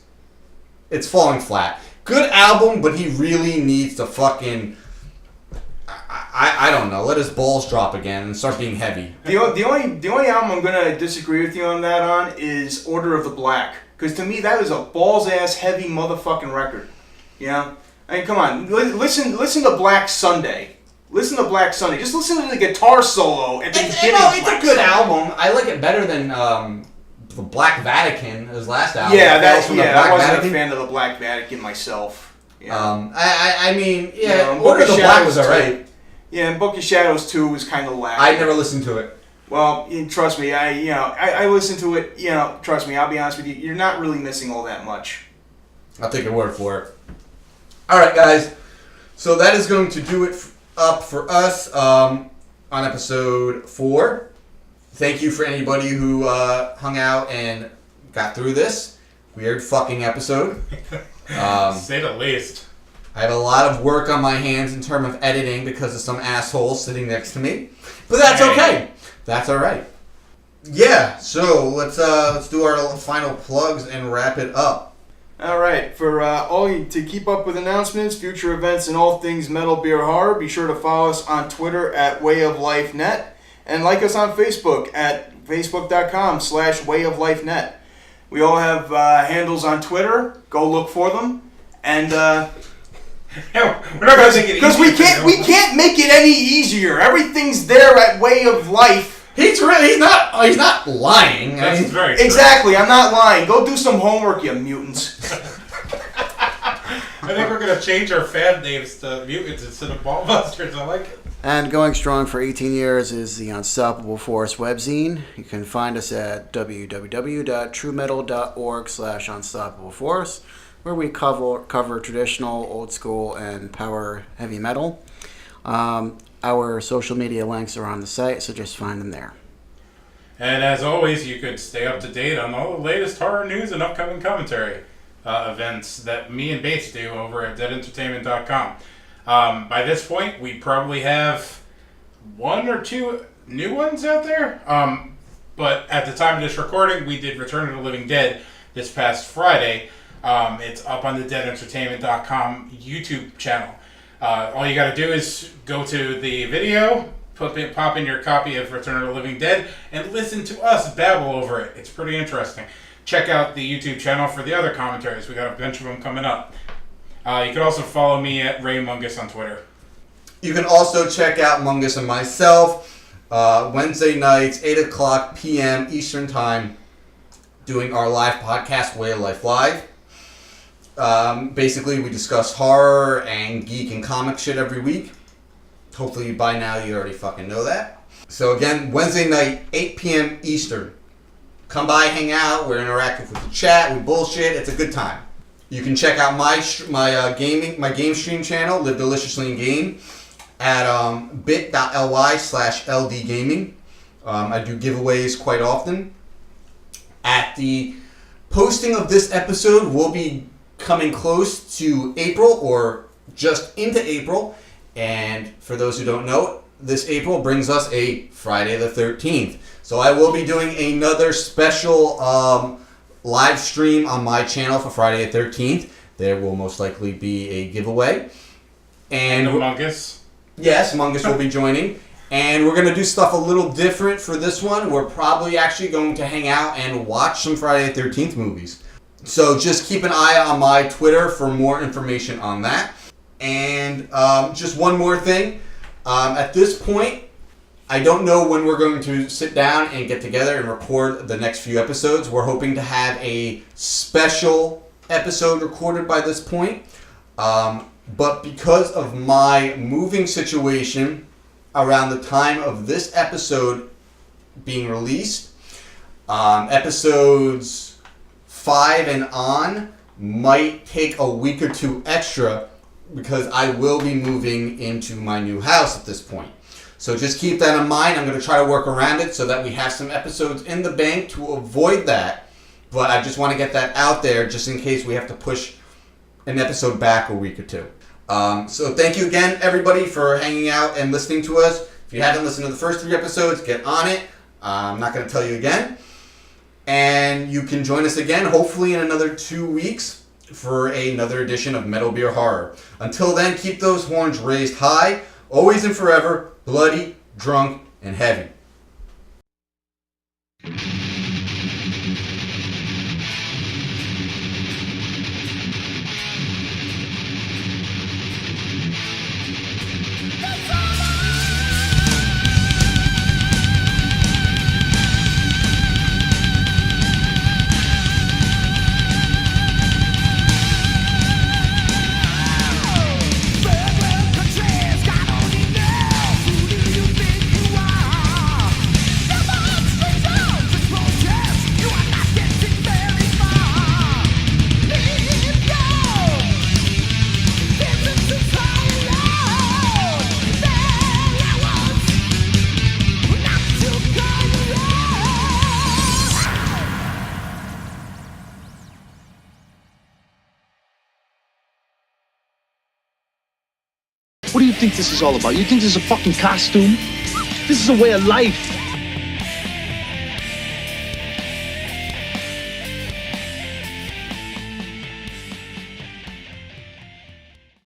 falling flat. Good album, but he really needs to fucking, I don't know, let his balls drop again and start being heavy. The only album I'm gonna disagree with you on that on is Order of the Black, because to me that is a balls ass heavy motherfucking record. I mean, come on, listen to Black Sunday. Listen to Black Sunday. Just listen to the guitar solo at the beginning. It's a good album. I like it better than the Black Vatican, his last album. Yeah, I wasn't a fan of the Black Vatican myself. I mean, Order of the Black was alright. Yeah, and Book of Shadows 2 was kind of lacking. I never listened to it. Well, trust me, I listened to it. Trust me, I'll be honest with you. You're not really missing all that much. I'll take your word for it. All right, guys. So that is going to do it up for us on episode 4. Thank you for anybody who hung out and got through this weird fucking episode. Say the least. I have a lot of work on my hands in terms of editing because of some asshole sitting next to me, but that's okay. That's all right. Yeah. So let's do our final plugs and wrap it up. All right. For all you to keep up with announcements, future events, and all things metal, beer, horror, be sure to follow us on Twitter at WayOfLifeNet and like us on Facebook at facebook.com/WayOfLifeNet. We all have handles on Twitter. Go look for them. And we're not gonna make it because we can't make it any easier. Everything's there at Way of Life. He's not lying. That's very true. Exactly. I'm not lying. Go do some homework, you mutants. I think we're gonna change our fan names to mutants instead of BALLBUSTERS. I like it. And going strong for 18 years is the Unstoppable Force webzine. You can find us at www.truemetal.org/unstoppableforce, where we cover traditional, old school, and power heavy metal. Our social media links are on the site, so just find them there. And as always, you could stay up to date on all the latest horror news and upcoming commentary events that me and Bates do over at deadentertainment.com. By this point, we probably have 1 or 2 new ones out there. But at the time of this recording, we did Return of the Living Dead this past Friday. It's up on the deadentertainment.com YouTube channel. All you got to do is go to the video, pop in your copy of Return of the Living Dead, and listen to us babble over it. It's pretty interesting. Check out the YouTube channel for the other commentaries. We got a bunch of them coming up. You can also follow me at Ray Mungus on Twitter. You can also check out Mungus and myself Wednesday nights, 8 o'clock p.m. Eastern Time, doing our live podcast, Way of Life Live. Basically, we discuss horror and geek and comic shit every week. Hopefully by now you already fucking know that. So again, Wednesday night, 8 p.m. Eastern. Come by, hang out. We're interactive with the chat. We bullshit. It's a good time. You can check out my game stream channel, Live Deliciously in Game, at bit.ly/ldgaming. I do giveaways quite often. At the posting of this episode, we'll be coming close to April or just into April. And for those who don't know, this April brings us a Friday the 13th. So I will be doing another special live stream on my channel for Friday the 13th. There will most likely be a giveaway. And Mungus. Yes, Mungus will be joining. And we're going to do stuff a little different for this one. We're probably actually going to hang out and watch some Friday the 13th movies. So just keep an eye on my Twitter for more information on that. And just one more thing. At this point, I don't know when we're going to sit down and get together and record the next few episodes. We're hoping to have a special episode recorded by this point. But because of my moving situation around the time of this episode being released, episodes 5 and on might take a week or 2 extra because I will be moving into my new house at this point. So just keep that in mind. I'm going to try to work around it so that we have some episodes in the bank to avoid that. But I just want to get that out there just in case we have to push an episode back a week or 2. So thank you again, everybody, for hanging out and listening to us. If you haven't listened to the first 3 episodes, get on it. I'm not going to tell you again. And you can join us again, hopefully in another 2 weeks, for another edition of Metal Beer Horror. Until then, keep those horns raised high, always and forever, bloody, drunk, and heavy. What do you think this is all about? You think this is a fucking costume? This is a way of life.